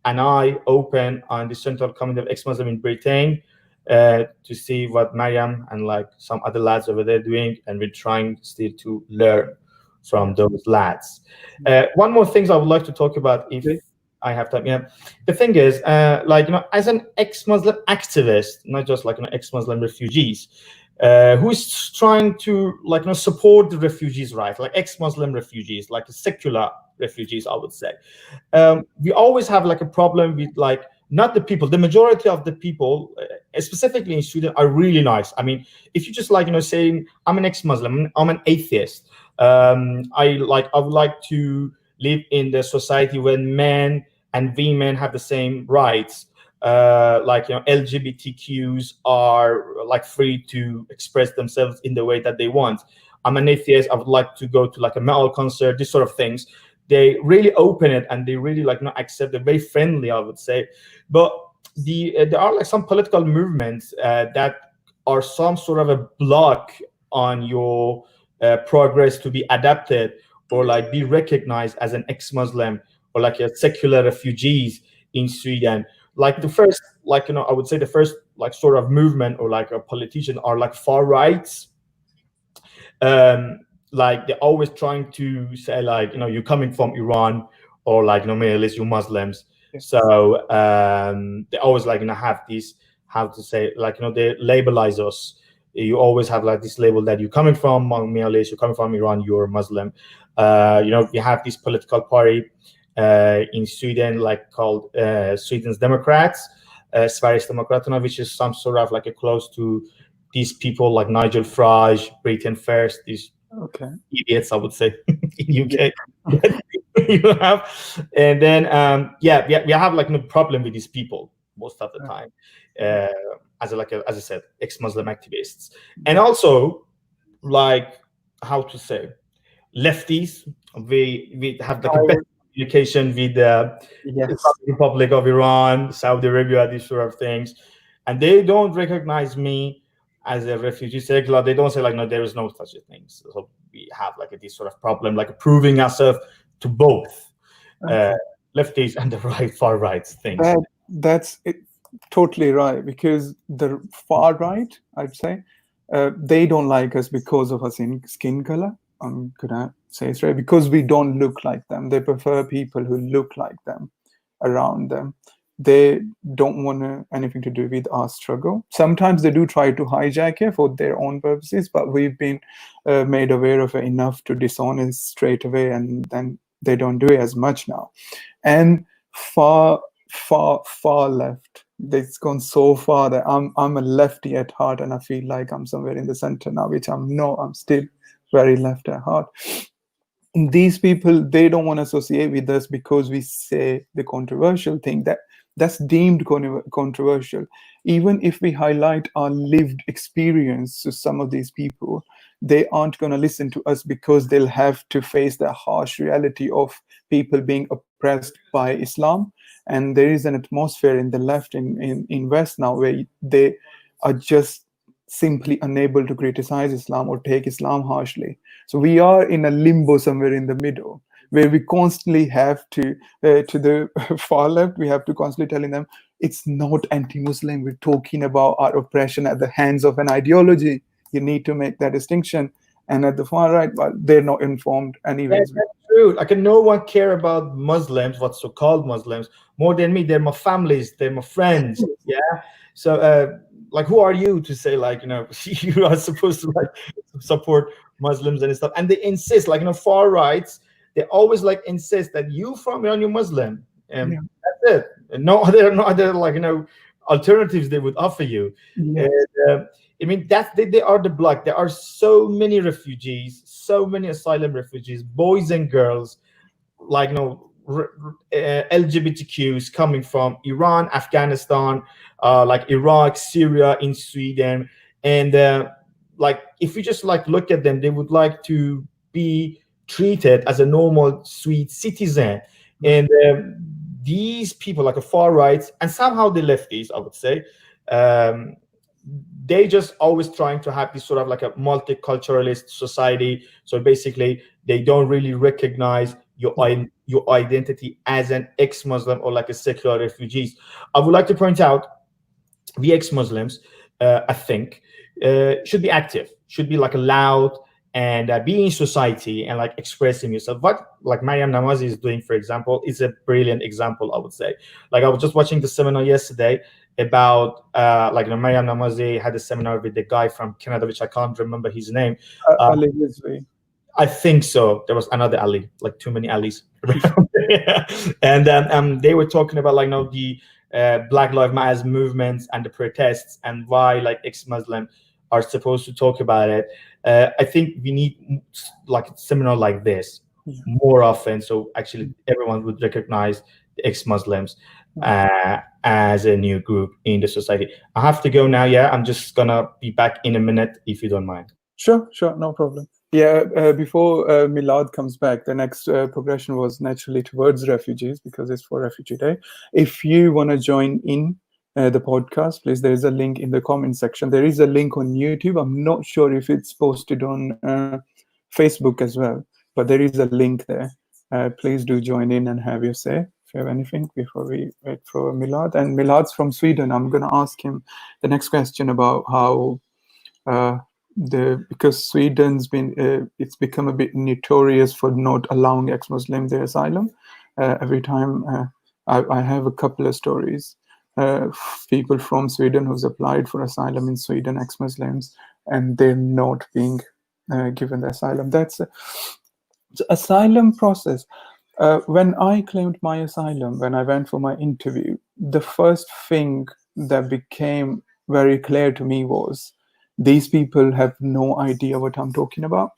an eye open on the Central Committee of Ex-Muslim in Britain to see what Maryam and like some other lads over there doing, and we're trying still to learn from those lads. One more thing I would like to talk about, if I have time. Yeah, the thing is, as an ex-Muslim activist, not just like ex-Muslim refugees, who is trying to support the refugees' rights, like ex-Muslim refugees, like secular refugees, I would say. We always have like a problem with not the people. The majority of the people, specifically in Sweden, are really nice. I mean, if you just saying I'm an ex-Muslim, I'm an atheist. I would like to live in the society when men and women have the same rights. LGBTQs are free to express themselves in the way that they want. I'm an atheist. I would like to go to a metal concert. These sort of things. They really open it, and they really accept it. Very friendly, I would say. But there are some political movements that are some sort of a block on your progress to be adapted or be recognized as an ex-Muslim or a secular refugees in Sweden. The first, I would say the first sort of movement or a politician are far rights. They're always trying to say you're coming from Iran or Middle East, you Muslims. Yes. So they always have this, how to say, they labelize us. You always have this label that you're coming from Middle East, you're coming from Iran, you're Muslim. We have this political party in Sweden, called Sweden's Democrats, Sveriges Demokraterna, which is some sort of a close to these people like Nigel Farage, Britain First, these idiots, I would say, in UK. You have, and then we have no problem with these people most of the time, as I said, ex-Muslim activists, and also how to say, lefties. We have the best communication with the Republic of Iran, Saudi Arabia, these sort of things, and they don't recognize me as a refugee secular. They don't say no, there is no such a thing. So we have this sort of problem, proving ourselves to both lefties and the far right things. That's it, totally right, because the far right, I'd say, they don't like us because of our skin color. Could I say it's right? Because we don't look like them. They prefer people who look like them around them. They don't want anything to do with our struggle. Sometimes they do try to hijack it for their own purposes, but we've been made aware of it enough to disown it straight away, and then they don't do it as much now. And far left, it's gone so far that I'm a lefty at heart, and I feel like I'm somewhere in the center now, which I'm not. I'm still very left at heart. These people, they don't want to associate with us because we say the controversial thing that's deemed controversial. Even if we highlight our lived experience to some of these people, they aren't going to listen to us because they'll have to face the harsh reality of people being oppressed by Islam. And there is an atmosphere in the left, in West now, where they are just simply unable to criticize Islam or take Islam harshly. So we are in a limbo somewhere in the middle, where we constantly have to the far left, we have to constantly telling them it's not anti-Muslim. We're talking about our oppression at the hands of an ideology. You need to make that distinction. And at the far right, well, they're not informed anyways. That's true. Like, no one care about Muslims, what so-called Muslims, more than me. They're my families. They're my friends. Yeah. So, like, who are you to say, like, you are supposed to like support Muslims and stuff? And they insist, like, far rights. They always like insist that you're Muslim, and Yeah. that's it. And no other like alternatives they would offer you. Yes. I mean, they are the block. There are so many refugees, so many asylum refugees, boys and girls, like LGBTQs coming from Iran, Afghanistan, like Iraq, Syria, in Sweden, and like if you just like look at them, they would like to be treated as a normal, sweet citizen, and these people, like a far right, and somehow the lefties, I would say. Um, they just always trying to have this sort of like a multiculturalist society. So basically, they don't really recognize your identity as an ex-Muslim or like a secular refugees. I would like to point out, the ex-Muslims, I think, should be active, should be like allowed and be in society and like expressing yourself. What like Maryam Namazie is doing, for example, is a brilliant example, I would say. Like I was just watching the seminar yesterday about like Maryam Namazie had a seminar with the guy from Canada, which I can't remember his name. Ali Malik. I think so. There was another Ali, like too many Alis. And they were talking about like the Black Lives Matter movements and the protests and why like ex-Muslim are supposed to talk about it. I think we need like a seminar like this more often, so actually everyone would recognize the ex-Muslims as a new group in the society. I have to go now. Yeah, I'm just gonna be back in a minute if you don't mind. Sure, no problem. Yeah, before Milad comes back, the next progression was naturally towards refugees because it's for Refugee Day. If you want to join in the podcast, please, there is a link in the comment section. There is a link on YouTube. I'm not sure if it's posted on Facebook as well, but there is a link there. Please do join in and have your say if you have anything before we wait for Milad. And Milad's from Sweden. I'm going to ask him the next question about how because Sweden's been it's become a bit notorious for not allowing ex-Muslim their asylum. Every time I have a couple of stories, people from Sweden who's applied for asylum in Sweden, ex-Muslims, and they're not being given the asylum. That's the asylum process. When I claimed my asylum, when I went for my interview, the first thing that became very clear to me was these people have no idea what I'm talking about.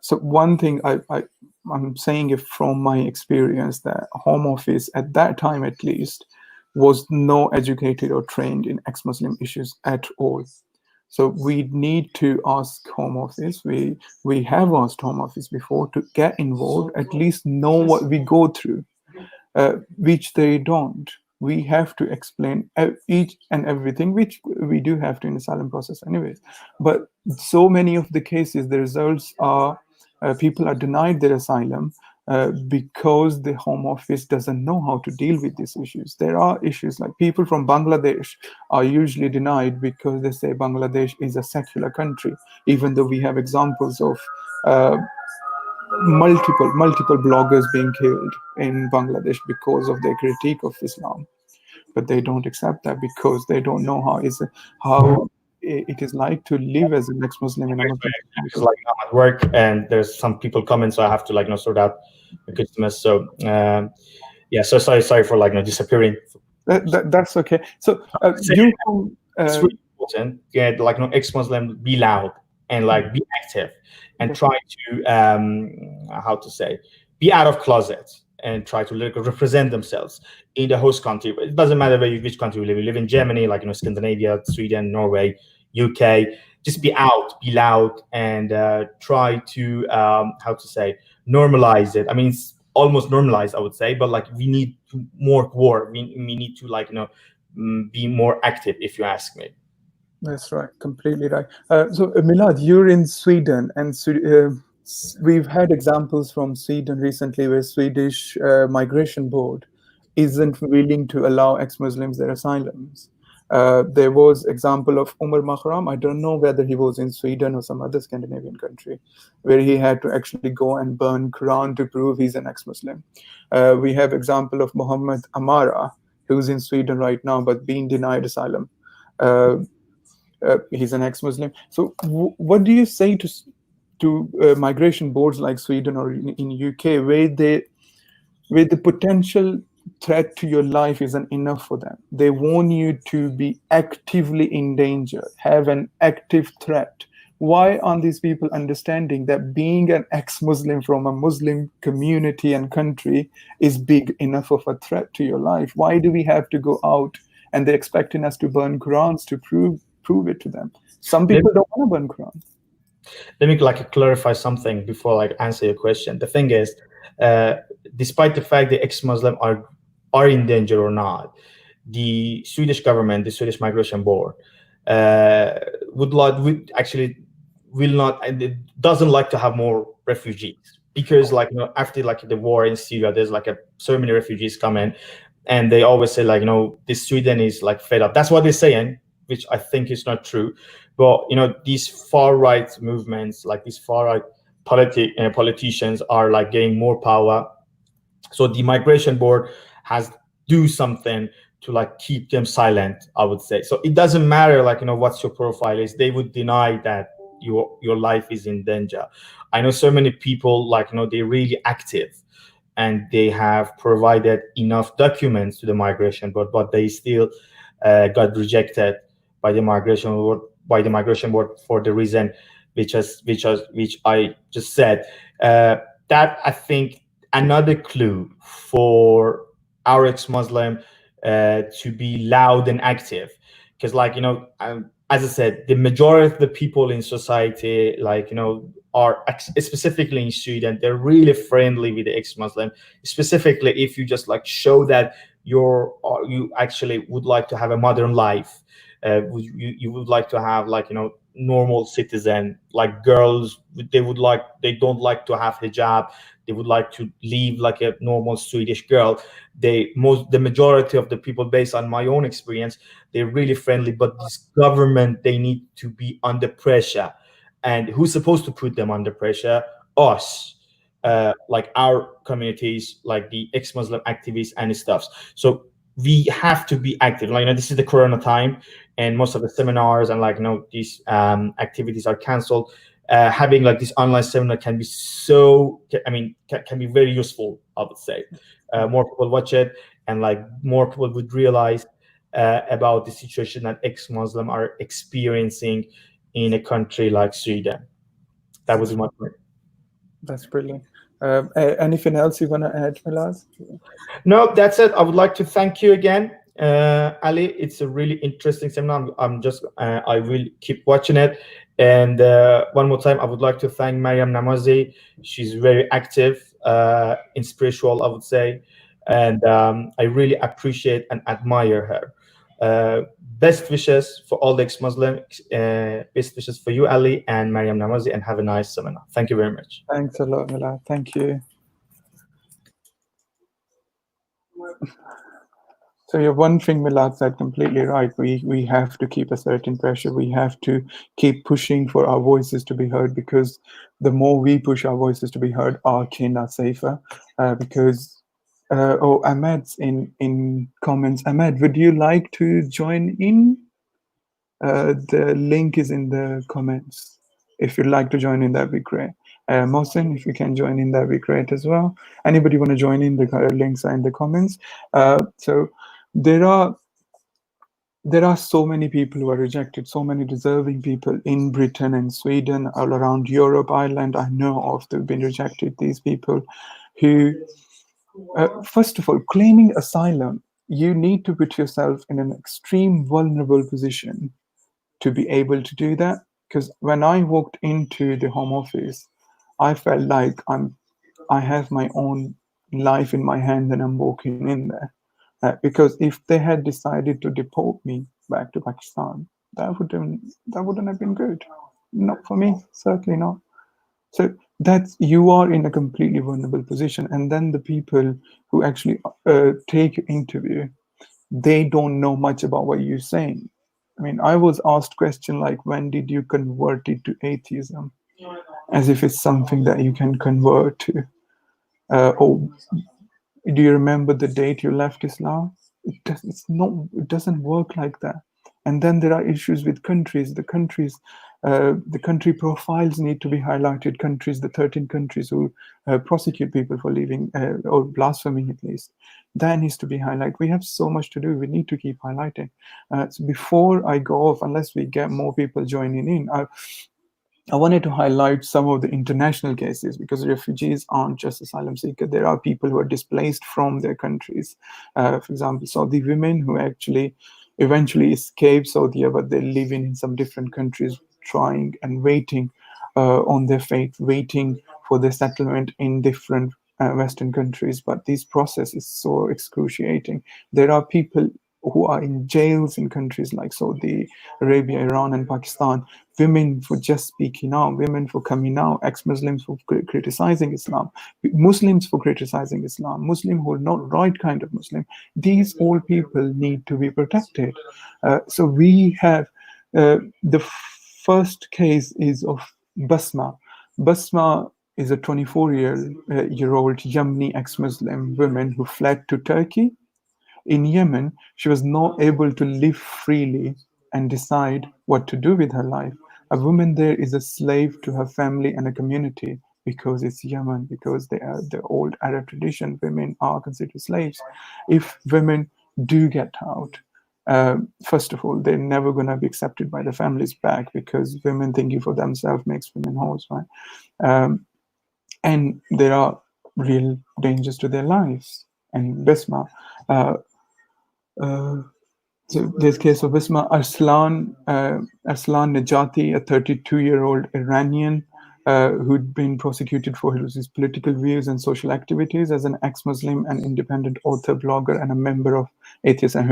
So one thing I'm saying it from my experience that Home Office at that time at least was no educated or trained in ex-Muslim issues at all. So we need to ask Home Office. We have asked Home Office before to get involved, at least know what we go through, which they don't. We have to explain each and everything, which we do have to in the asylum process anyways. But so many of the cases, the results are people are denied their asylum because the Home Office doesn't know how to deal with these issues. There are issues like people from Bangladesh are usually denied because they say Bangladesh is a secular country, even though we have examples of multiple bloggers being killed in Bangladesh because of their critique of Islam. But they don't accept that because they don't know how it is like to live as an ex-Muslim in a Muslim country. It's like I'm at work and there's some people coming, so I have to like sort out the customers. So yeah, so sorry for like disappearing. That's okay. So you it's really important. Yeah, like ex-Muslim, be loud and like be active and try to how to say, be out of closet and try to represent themselves in the host country. It doesn't matter which country you live. You live in Germany, like Scandinavia, Sweden, Norway, UK. Just be out, be loud, and try to how to say, normalize it. I mean, it's almost normalized, I would say, but like we need more war. We need to like be more active, if you ask me. That's right, completely right. So Milad, you're in Sweden, and we've had examples from Sweden recently where Swedish Migration Board isn't willing to allow ex-Muslims their asylums. There was example of Umar Mahram. I don't know whether he was in Sweden or some other Scandinavian country, where he had to actually go and burn Quran to prove he's an ex-Muslim. We have example of Muhammad Amara, who's in Sweden right now, but being denied asylum. Uh, he's an ex-Muslim. So, what do you say to migration boards like Sweden or in UK, where the potential threat to your life isn't enough for them? They want you to be actively in danger, have an active threat. Why aren't these people understanding that being an ex-Muslim from a Muslim community and country is big enough of a threat to your life? Why do we have to go out and they're expecting us to burn Qurans to prove it to them? Some people don't want to burn Quran. Let me like clarify something before like answer your question. The thing is, despite the fact that ex-Muslim are in danger or not, the Swedish government, the Swedish Migration Board, would actually will not and it doesn't like to have more refugees, because like after like the war in Syria, there's like so many refugees come in, and they always say like this Sweden is like fed up. That's what they're saying, which I think is not true. But these far right movements, like these far right politicians, are like getting more power. So the migration board has do something to like keep them silent, I would say. So it doesn't matter like what your profile is. They would deny that your life is in danger. I know so many people like they're really active, and they have provided enough documents to the migration board, but they still got rejected by the migration board for the reason which I just said. That I think another clue for our ex-Muslim to be loud and active, because like as I said, the majority of the people in society like are specifically in Sweden, they're really friendly with the ex-Muslim, specifically if you just like show that you actually would like to have a modern life. You would like to have like normal citizen, like girls, they don't like to have hijab, they would like to live like a normal Swedish girl. The majority of the people, based on my own experience, they're really friendly. But this government, they need to be under pressure, and who's supposed to put them under pressure? Us, like our communities, like the ex-Muslim activists and stuff. So we have to be active. Like this is the Corona time, and most of the seminars and like these activities are cancelled. Having like this online seminar can be can be very useful, I would say. More people watch it, and like more people would realize about the situation that ex-Muslim are experiencing in a country like Sweden. That was my point. That's brilliant. Anything else you want to add, Milad? No, that's it. I would like to thank you again, Ali. It's a really interesting seminar. I will keep watching it. And one more time, I would like to thank Maryam Namazie. She's very active, in spiritual, I would say. And I really appreciate and admire her. Best wishes for all the ex-Muslims. Best wishes for you, Ali, and Maryam Namazie, and have a nice seminar. Thank you very much. Thanks a lot, Milad. Thank you. So yeah, one thing Milad said completely right. We have to keep a certain pressure. We have to keep pushing for our voices to be heard, because the more we push our voices to be heard, our kin are safer. Ahmed's in comments. Ahmed, would you like to join in? The link is in the comments. If you'd like to join in, that'd be great. Mohsen, if you can join in, that'd be great as well. Anybody want to join in? The links are in the comments. So there are so many people who are rejected, so many deserving people in Britain and Sweden, all around Europe, Ireland. I know of, they've been rejected. These people who, first of all, claiming asylum, you need to put yourself in an extreme vulnerable position to be able to do that. Because when I walked into the Home Office, I felt like I have my own life in my hand and I'm walking in there. Because if they had decided to deport me back to Pakistan, that wouldn't have been good. Not for me, certainly not. So you are in a completely vulnerable position. And then the people who actually take your interview, they don't know much about what you're saying. I mean, I was asked question like, when did you convert it to atheism? As if it's something that you can convert to. Or do you remember the date you left Islam? It's not. It doesn't work like that. And then there are issues with countries. The country profiles need to be highlighted. Countries, the 13 countries who prosecute people for leaving or blaspheming at least, that needs to be highlighted. We have so much to do. We need to keep highlighting. So before I go off, unless we get more people joining in, I wanted to highlight some of the international cases because refugees aren't just asylum seekers. There are people who are displaced from their countries. For example, Saudi women who actually eventually escape Saudi, but they're living in some different countries, trying and waiting on their fate, waiting for their settlement in different Western countries. But this process is so excruciating. There are people who are in jails in countries like Saudi Arabia, Iran, and Pakistan, women for just speaking out, women for coming out, ex-Muslims for criticizing Islam, Muslims for criticizing Islam, Muslim who are not right kind of Muslim. These all people need to be protected. So we have the first case is of Basma. Basma is a 24-year-old Yemeni ex-Muslim woman who fled to Turkey. In Yemen, she was not able to live freely and decide what to do with her life. A woman there is a slave to her family and a community because it's Yemen, because they are the old Arab tradition. Women are considered slaves. If women do get out, first of all, they're never going to be accepted by the families back because women thinking for themselves makes women hoes, right? And there are real dangers to their lives. And Besma, uh, uh, so this case of Isma Arslan Najati, a 32-year-old Iranian who'd been prosecuted for his political views and social activities as an ex-Muslim and independent author, blogger, and a member of atheist and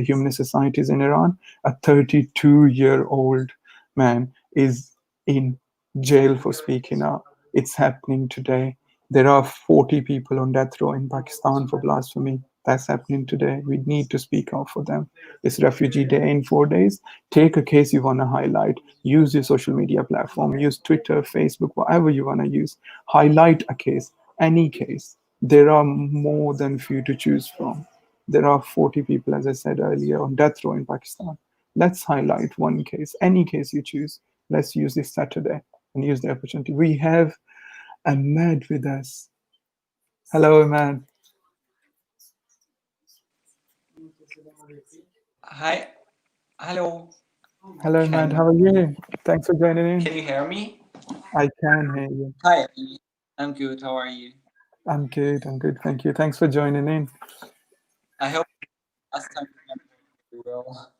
humanist societies in Iran. A 32-year-old man is in jail for speaking out. It's happening today. There are 40 people on death row in Pakistan for blasphemy. That's happening today. We need to speak out for them. It's Refugee Day in 4 days. Take a case you want to highlight. Use your social media platform. Use Twitter, Facebook, whatever you want to use. Highlight a case, any case. There are more than few to choose from. There are 40 people, as I said earlier, on death row in Pakistan. Let's highlight one case, any case you choose. Let's use this Saturday and use the opportunity. We have Ahmed with us. Hello, Ahmed. Hi, hello. Hello, Ahmed. How are you? Thanks for joining in. Can you hear me? I can hear you. Hi, I'm good. How are you? I'm good. I'm good. Thank you. Thanks for joining in. I hope last time you went very well.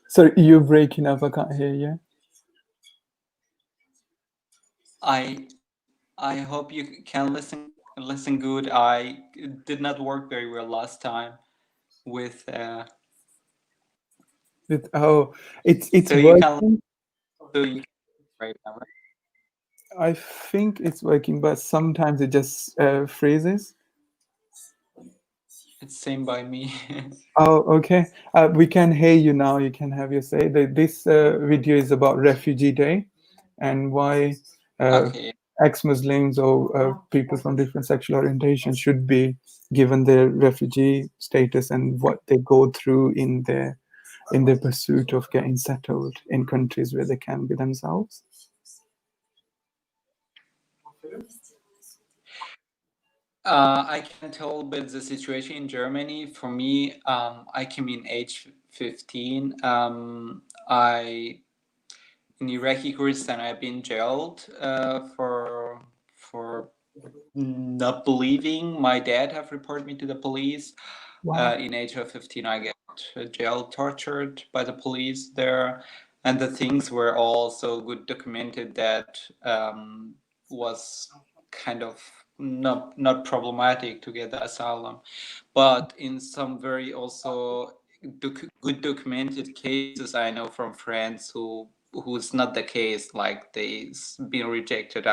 So you're breaking up. I can't hear you. I hope you can listen good. I did not work very well last time with It's so you can working. right now, right? I think it's working, but sometimes it just freezes. It's same by me. Oh, okay. We can hear you now. You can have your say. This video is about Refugee Day and why Okay. ex-Muslims or people from different sexual orientations should be given their refugee status and what they go through in their pursuit of getting settled in countries where they can be themselves. I can tell a bit the situation in Germany. For me, I came in age 15. I in Iraqi Kurdistan, I've been jailed for not believing. My dad have reported me to the police. Wow. In age of 15, I get jail tortured by the police there, and the things were all so good documented that was kind of not problematic to get the asylum, but in some very also good documented cases I know from friends who's not the case, like they been rejected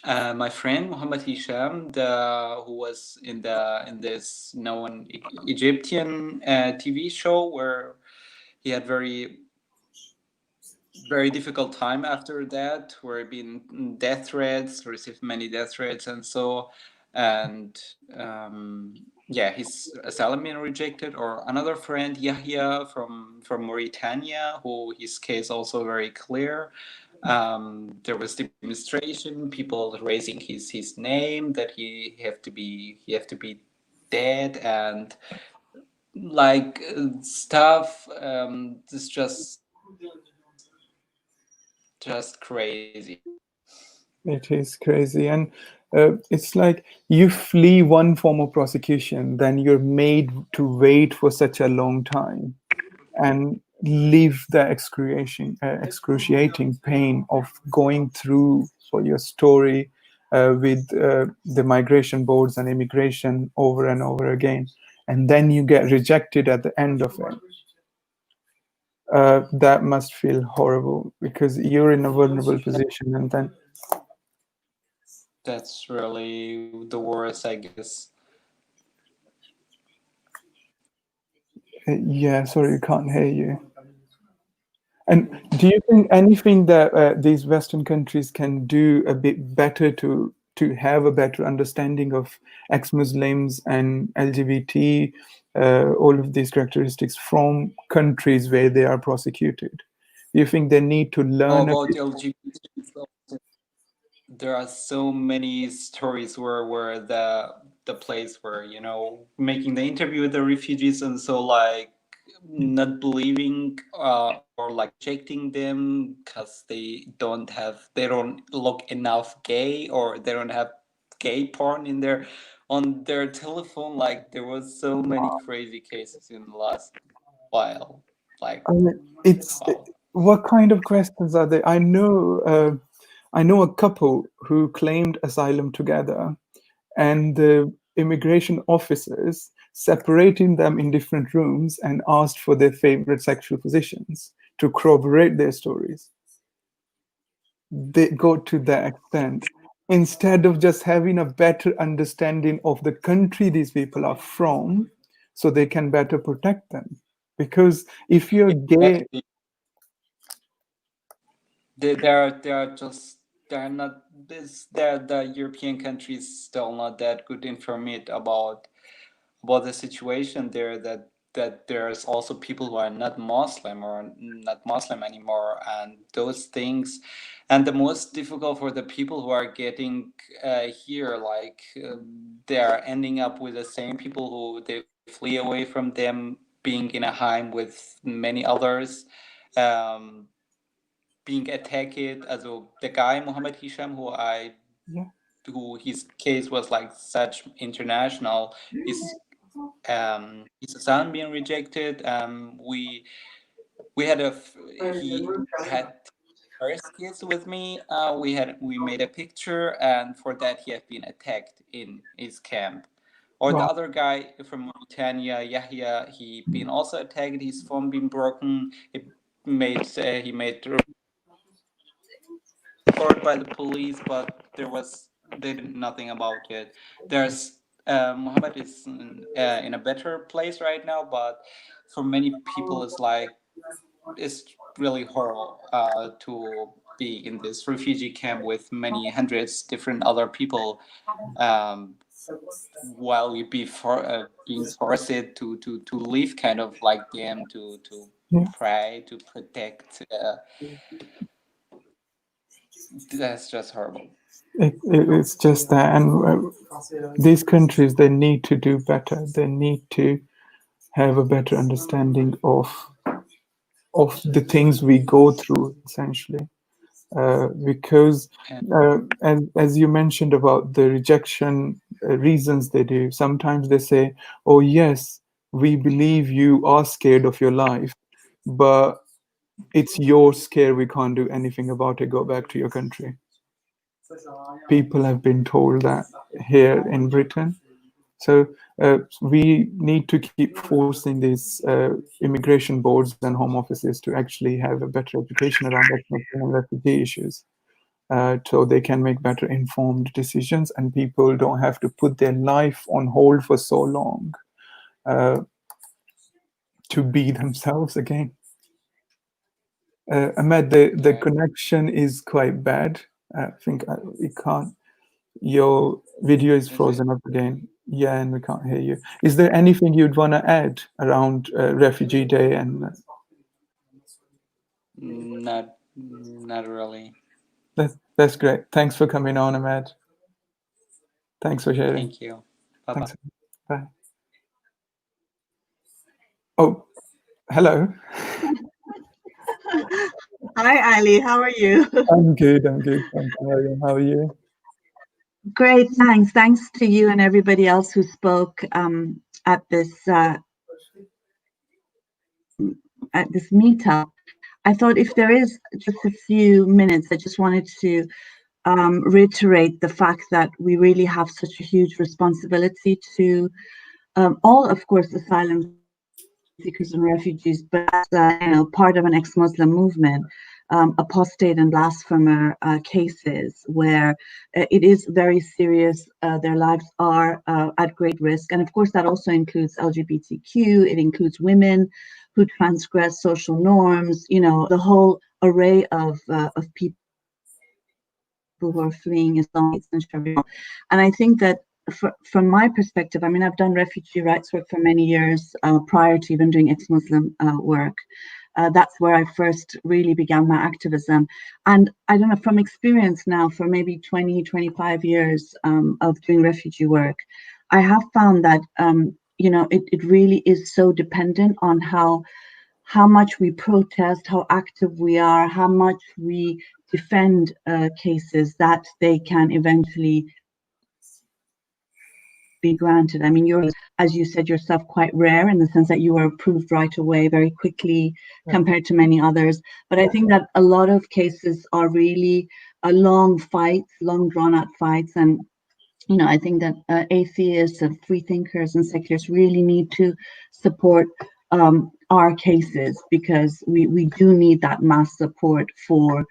My friend Muhammad Hisham, who was in this known Egyptian TV show where he had very difficult time after that, where been death threats, received many death threats, and so, and yeah, his asylum being rejected. Or another friend, Yahya from Mauritania, who his case also very clear. There was demonstration, people raising his name that he have to be dead, and like stuff. It's just crazy. It is crazy. And it's like you flee one form of prosecution, then you're made to wait for such a long time and live the excruciating pain of going through for your story with the migration boards and immigration over and over again. And then you get rejected at the end of it. That must feel horrible because you're in a vulnerable position, and then That's really the worst, I guess. yeah, sorry, can't hear you. And do you think anything that these Western countries can do a bit better to have a better understanding of ex-Muslims and LGBT, all of these characteristics from countries where they are prosecuted? Do you think they need to learn a About bit? LGBT, there are so many stories where the place where, you know, making the interview with the refugees, and so like not believing or like rejecting them because they don't look enough gay, or they don't have gay porn in their on their telephone. Like there was so many crazy cases in the last while. Like I mean, it's wow. what kind of questions are they? I know a couple who claimed asylum together, and the immigration officers separating them in different rooms and asked for their favorite sexual positions to corroborate their stories. They go to that extent instead of just having a better understanding of the country these people are from so they can better protect them. Because if you're gay, Exactly. They are just they're not this the European countries still not that good informed about the situation there, that there's also people who are not Muslim or not Muslim anymore, and those things. And the most difficult for the people who are getting here, like they are ending up with the same people who they flee away from them, being in a home with many others, um, being attacked. Also the guy Muhammad Hisham, yeah, who his case was like such international, is his son being rejected. We had he had first kiss with me. We made a picture, and for that he had been attacked in his camp. Or the wow, other guy from Mauritania, Yahya, he been also attacked. His phone been broken. He made report by the police, but they did nothing about it. There's Muhammad is in a better place right now, but for many people, it's really horrible to be in this refugee camp with many hundreds different other people, um, while you being forced to live kind of like them, to yeah. pray, to protect. That's just horrible. It's just that, and these countries they need to do better. They need to have a better understanding of the things we go through, essentially. Because, And as you mentioned about the rejection reasons they do, sometimes they say, "Oh yes, we believe you are scared of your life, but it's your scare. We can't do anything about it. Go back to your country." People have been told that here in Britain. So we need to keep forcing these immigration boards and home offices to actually have a better education around ethnic and refugee issues. so they can make better informed decisions, and people don't have to put their life on hold for so long to be themselves again. Ahmed, the connection is quite bad. I think we can't. Your video is frozen up again. Yeah, and we can't hear you. Is there anything you'd want to add around Refugee Day? And Not really. that's great. Thanks for coming on, Ahmed. Thanks for sharing. Thank you. Bye-bye. Thanks. Bye. Oh, hello. Hi, Ali. How are you? I'm good. I'm good. Thank you, Maryam. How are you? Great. Thanks. Thanks to you and everybody else who spoke at this meetup. I thought if there is just a few minutes, I just wanted to reiterate the fact that we really have such a huge responsibility to all, of course, asylum seekers and refugees, but as part of an ex-Muslim movement, apostate and blasphemer cases where it is very serious. Their lives are at great risk, and of course that also includes LGBTQ. It includes women who transgress social norms. The whole array of people who are fleeing Islam and Sharia. And I think that from my perspective, I mean, I've done refugee rights work for many years prior to even doing ex-Muslim work. That's where I first really began my activism. And I don't know, from experience now for maybe 20, 25 years of doing refugee work, I have found that, it really is so dependent on how much we protest, how active we are, how much we defend cases that they can eventually be granted. I mean, you're, as you said yourself, quite rare in the sense that you were approved right away, very quickly compared to many others. But I think that a lot of cases are really long fights, long drawn out fights. And, I think that atheists and free thinkers and secularists really need to support our cases, because we do need that mass support for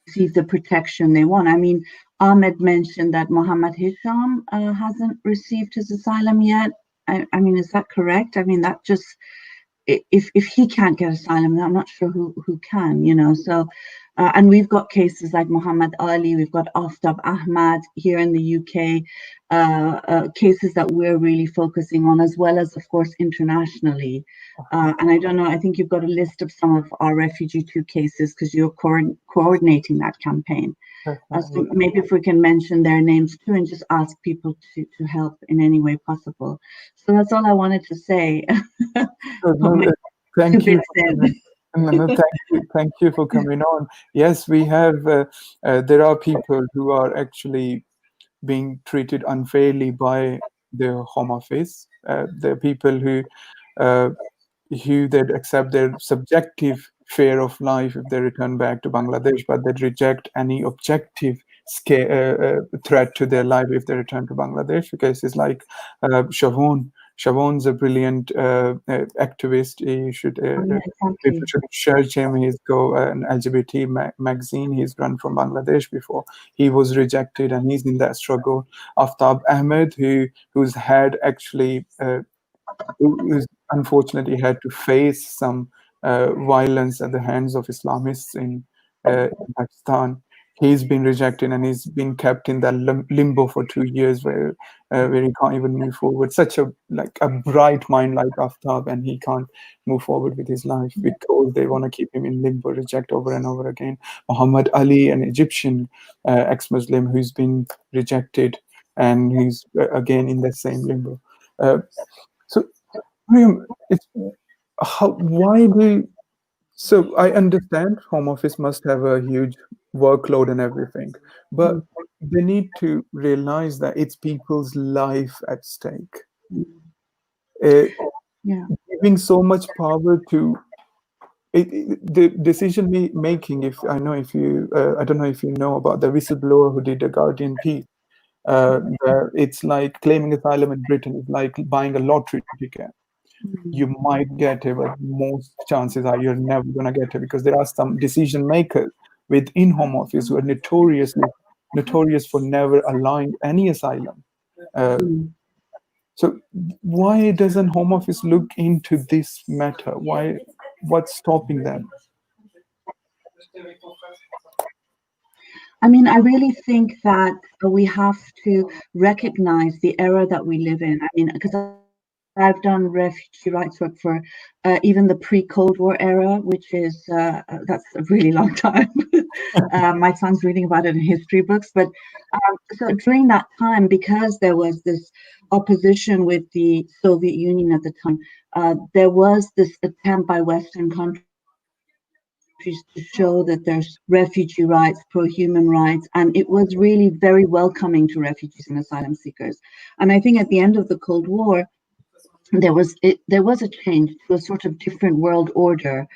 receive the protection they want. I mean, Ahmed mentioned that Mohammed Hisham hasn't received his asylum yet. I mean, is that correct? I mean, that just, if he can't get asylum, I'm not sure who can, so, and we've got cases like Muhammad Ali, we've got Aftab Ahmad here in the UK, cases that we're really focusing on, as well as, of course, internationally. And I don't know, I think you've got a list of some of our Refugee 2 cases because you're coordinating that campaign. So maybe if we can mention their names too and just ask people to help in any way possible. So that's all I wanted to say. Thank you. Thank you for coming on. Yes, we have, there are people who are actually being treated unfairly by the Home Office. There are people who they'd accept their subjective fear of life if they return back to Bangladesh, but they'd reject any objective threat to their life if they return to Bangladesh. Because it's like Shavon. Shavon's a brilliant activist. You should people should search him. He's an LGBT magazine. He's run from Bangladesh before. He was rejected, and he's in that struggle. Aftab Ahmed, who's had actually who's unfortunately had to face some violence at the hands of Islamists in Pakistan. He's been rejected, and he's been kept in that limbo for 2 years where he can't even move forward. Such a bright mind like Aftab, and he can't move forward with his life because they want to keep him in limbo, reject over and over again. Muhammad Ali, an Egyptian ex-Muslim who's been rejected, and he's again in the same limbo. So, Maryam, so I understand Home Office must have a huge workload and everything, but they need to realize that it's people's life at stake. Giving so much power to the decision making. I don't know if you know about the whistleblower who did the Guardian piece. It's like claiming asylum in Britain is like buying a lottery ticket. You might get it, but most chances are you're never going to get it, because there are some decision makers within Home Office who are notorious for never allowing any asylum. So why doesn't Home Office look into this matter? What's stopping them? I mean, I really think that we have to recognize the era that we live in. I mean, because I've done refugee rights work for even the pre-Cold War era, which is that's a really long time. My son's reading about it in history books, but so during that time, because there was this opposition with the Soviet Union at the time, there was this attempt by Western countries to show that there's refugee rights, pro-human rights, and it was really very welcoming to refugees and asylum seekers. And I think at the end of the Cold War, there was a change to a sort of different world order,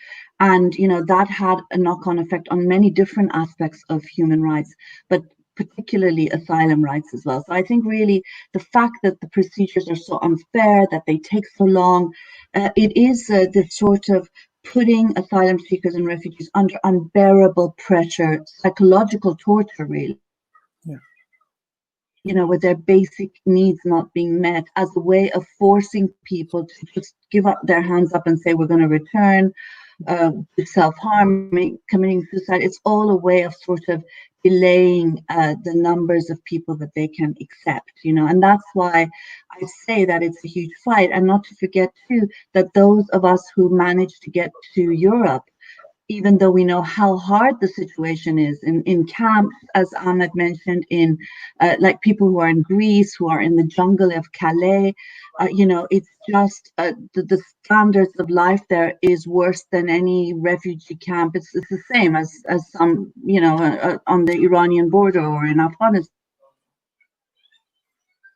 and that had a knock-on effect on many different aspects of human rights, but particularly asylum rights as well. So I think really the fact that the procedures are so unfair, that they take so long, it is this sort of putting asylum seekers and refugees under unbearable pressure, psychological torture, really. Yeah. With their basic needs not being met, as a way of forcing people to just give up their hands up and say, we're going to return, self-harm, committing suicide. It's all a way of sort of delaying the numbers of people that they can accept, and that's why I say that it's a huge fight. And not to forget too, that those of us who managed to get to Europe, even though we know how hard the situation is in camps, as Ahmed mentioned, in like people who are in Greece, who are in the jungle of Calais, it's just the standards of life there is worse than any refugee camp. It's the same as some, on the Iranian border or in Afghanistan.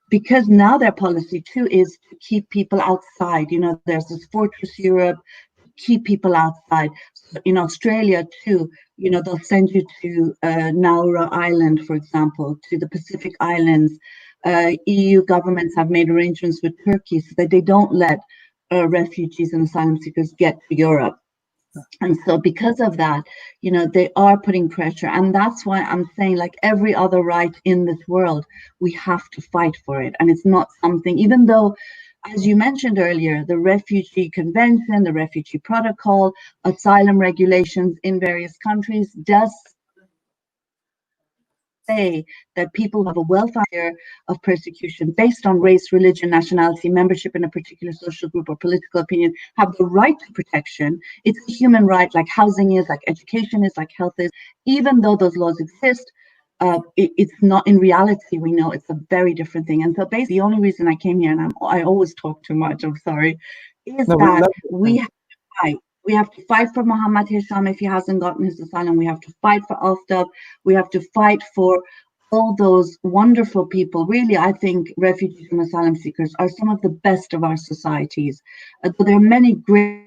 Because now their policy too is to keep people outside. There's this Fortress Europe, keep people outside. So in Australia too, they'll send you to Nauru Island, for example, to the Pacific Islands. EU governments have made arrangements with Turkey so that they don't let refugees and asylum seekers get to Europe. And so because of that, they are putting pressure. And that's why I'm saying, like every other right in this world, we have to fight for it. And it's not something, even though, as you mentioned earlier, the Refugee Convention, the Refugee Protocol, asylum regulations in various countries does say that people who have a well-founded fear of persecution based on race, religion, nationality, membership in a particular social group or political opinion have the right to protection. It's a human right, like housing is, like education is, like health is. Even though those laws exist, it's not in reality. We know it's a very different thing. And so basically the only reason I came here, and I always talk too much, I'm sorry, is that we have to fight. We have to fight for Mohammed Hisham if he hasn't gotten his asylum. We have to fight for Aftab. We have to fight for all those wonderful people. Really, I think refugees and asylum seekers are some of the best of our societies. There are many great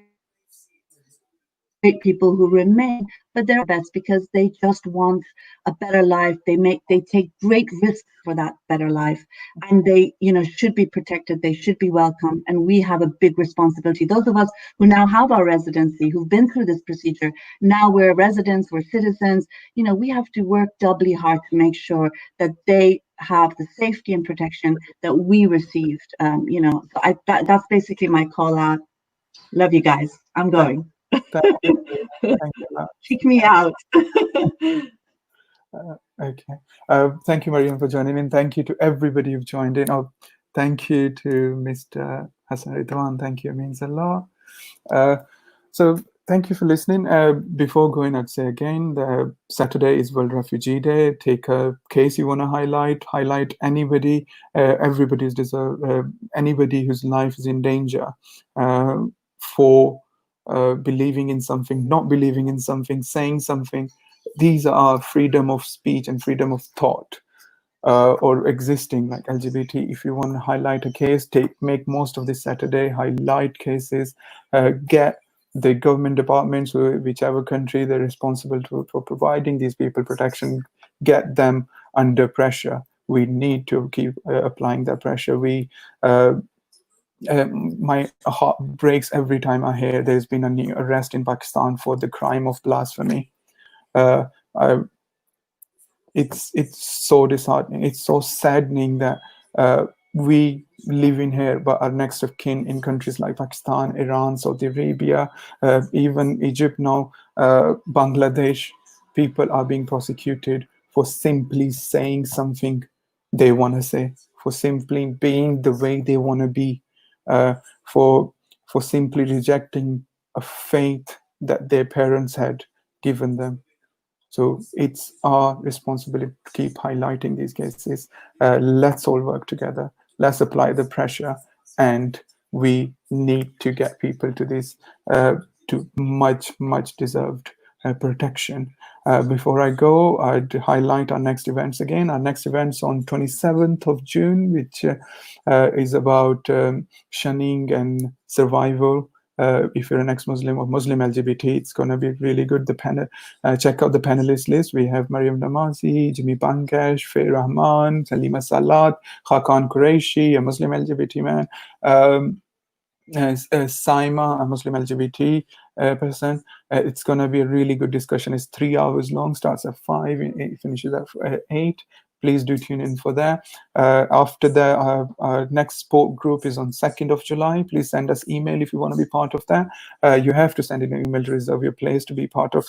people who remain, but they're best because they just want a better life. They take great risks for that better life, and they should be protected. They should be welcome, and we have a big responsibility. Those of us who now have our residency, who've been through this procedure, now we're residents, we're citizens. We have to work doubly hard to make sure that they have the safety and protection that we received. So that's basically my call out. Love you guys. I'm going. Thank you. Thank you. Kick me out. Okay. Thank you, Maryam, for joining in. Thank you to everybody who've joined in. Oh, thank you to Mr. Hassan Ridwan. Thank you, it means a lot. So thank you for listening. Before going, I'd say again, the Saturday is World Refugee Day. Take a case you want to highlight anybody. Everybody's anybody whose life is in danger for believing in something, not believing in something, saying something. These are freedom of speech and freedom of thought, or existing, like LGBT. If you want to highlight a case, make most of this Saturday, highlight cases, get the government departments, whichever country they're responsible for providing these people protection, get them under pressure. We need to keep applying that pressure. My heart breaks every time I hear there's been a new arrest in Pakistan for the crime of blasphemy. it's so disheartening. It's so saddening that we live in here, but our next of kin in countries like Pakistan, Iran, Saudi Arabia, even Egypt now, Bangladesh, people are being prosecuted for simply saying something they want to say, for simply being the way they want to be, uh, for simply rejecting a faith that their parents had given them. So it's our responsibility to keep highlighting these cases. Let's all work together. Let's apply the pressure, and we need to get people to this, to much deserved protection. Before I go, I'd highlight our next events again. Our next events on 27th of June, which is about shunning and survival. If you're an ex-Muslim or Muslim LGBT, it's going to be really good. The panel, check out the panelist list. We have Maryam Namazie, Jimmy Bangash, Faye Rahman, Salima Salat, Khakan Qureshi, a Muslim LGBT man, Saima, a Muslim LGBT person. It's going to be a really good discussion. It's 3 hours long, starts at 5, it finishes at 8. Please do tune in for that. After that, our next sport group is on 2nd of July. Please send us email if you want to be part of that. You have to send in an email to reserve your place to be part of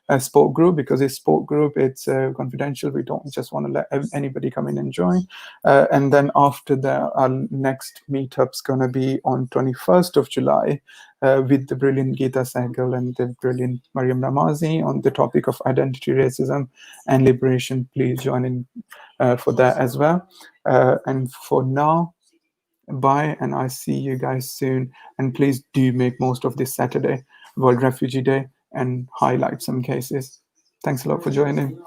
a sport group, because it's sport group, it's confidential. We don't just want to let anybody come in and join. And then after that, our next meetup's going to be on 21st of July with the brilliant Geeta Sehgal and the brilliant Maryam Namazie on the topic of identity, racism, and liberation. Please join in for that as well. And for now, bye, and I see you guys soon. And please do make most of this Saturday, World Refugee Day, and highlight some cases. Thanks a lot for joining.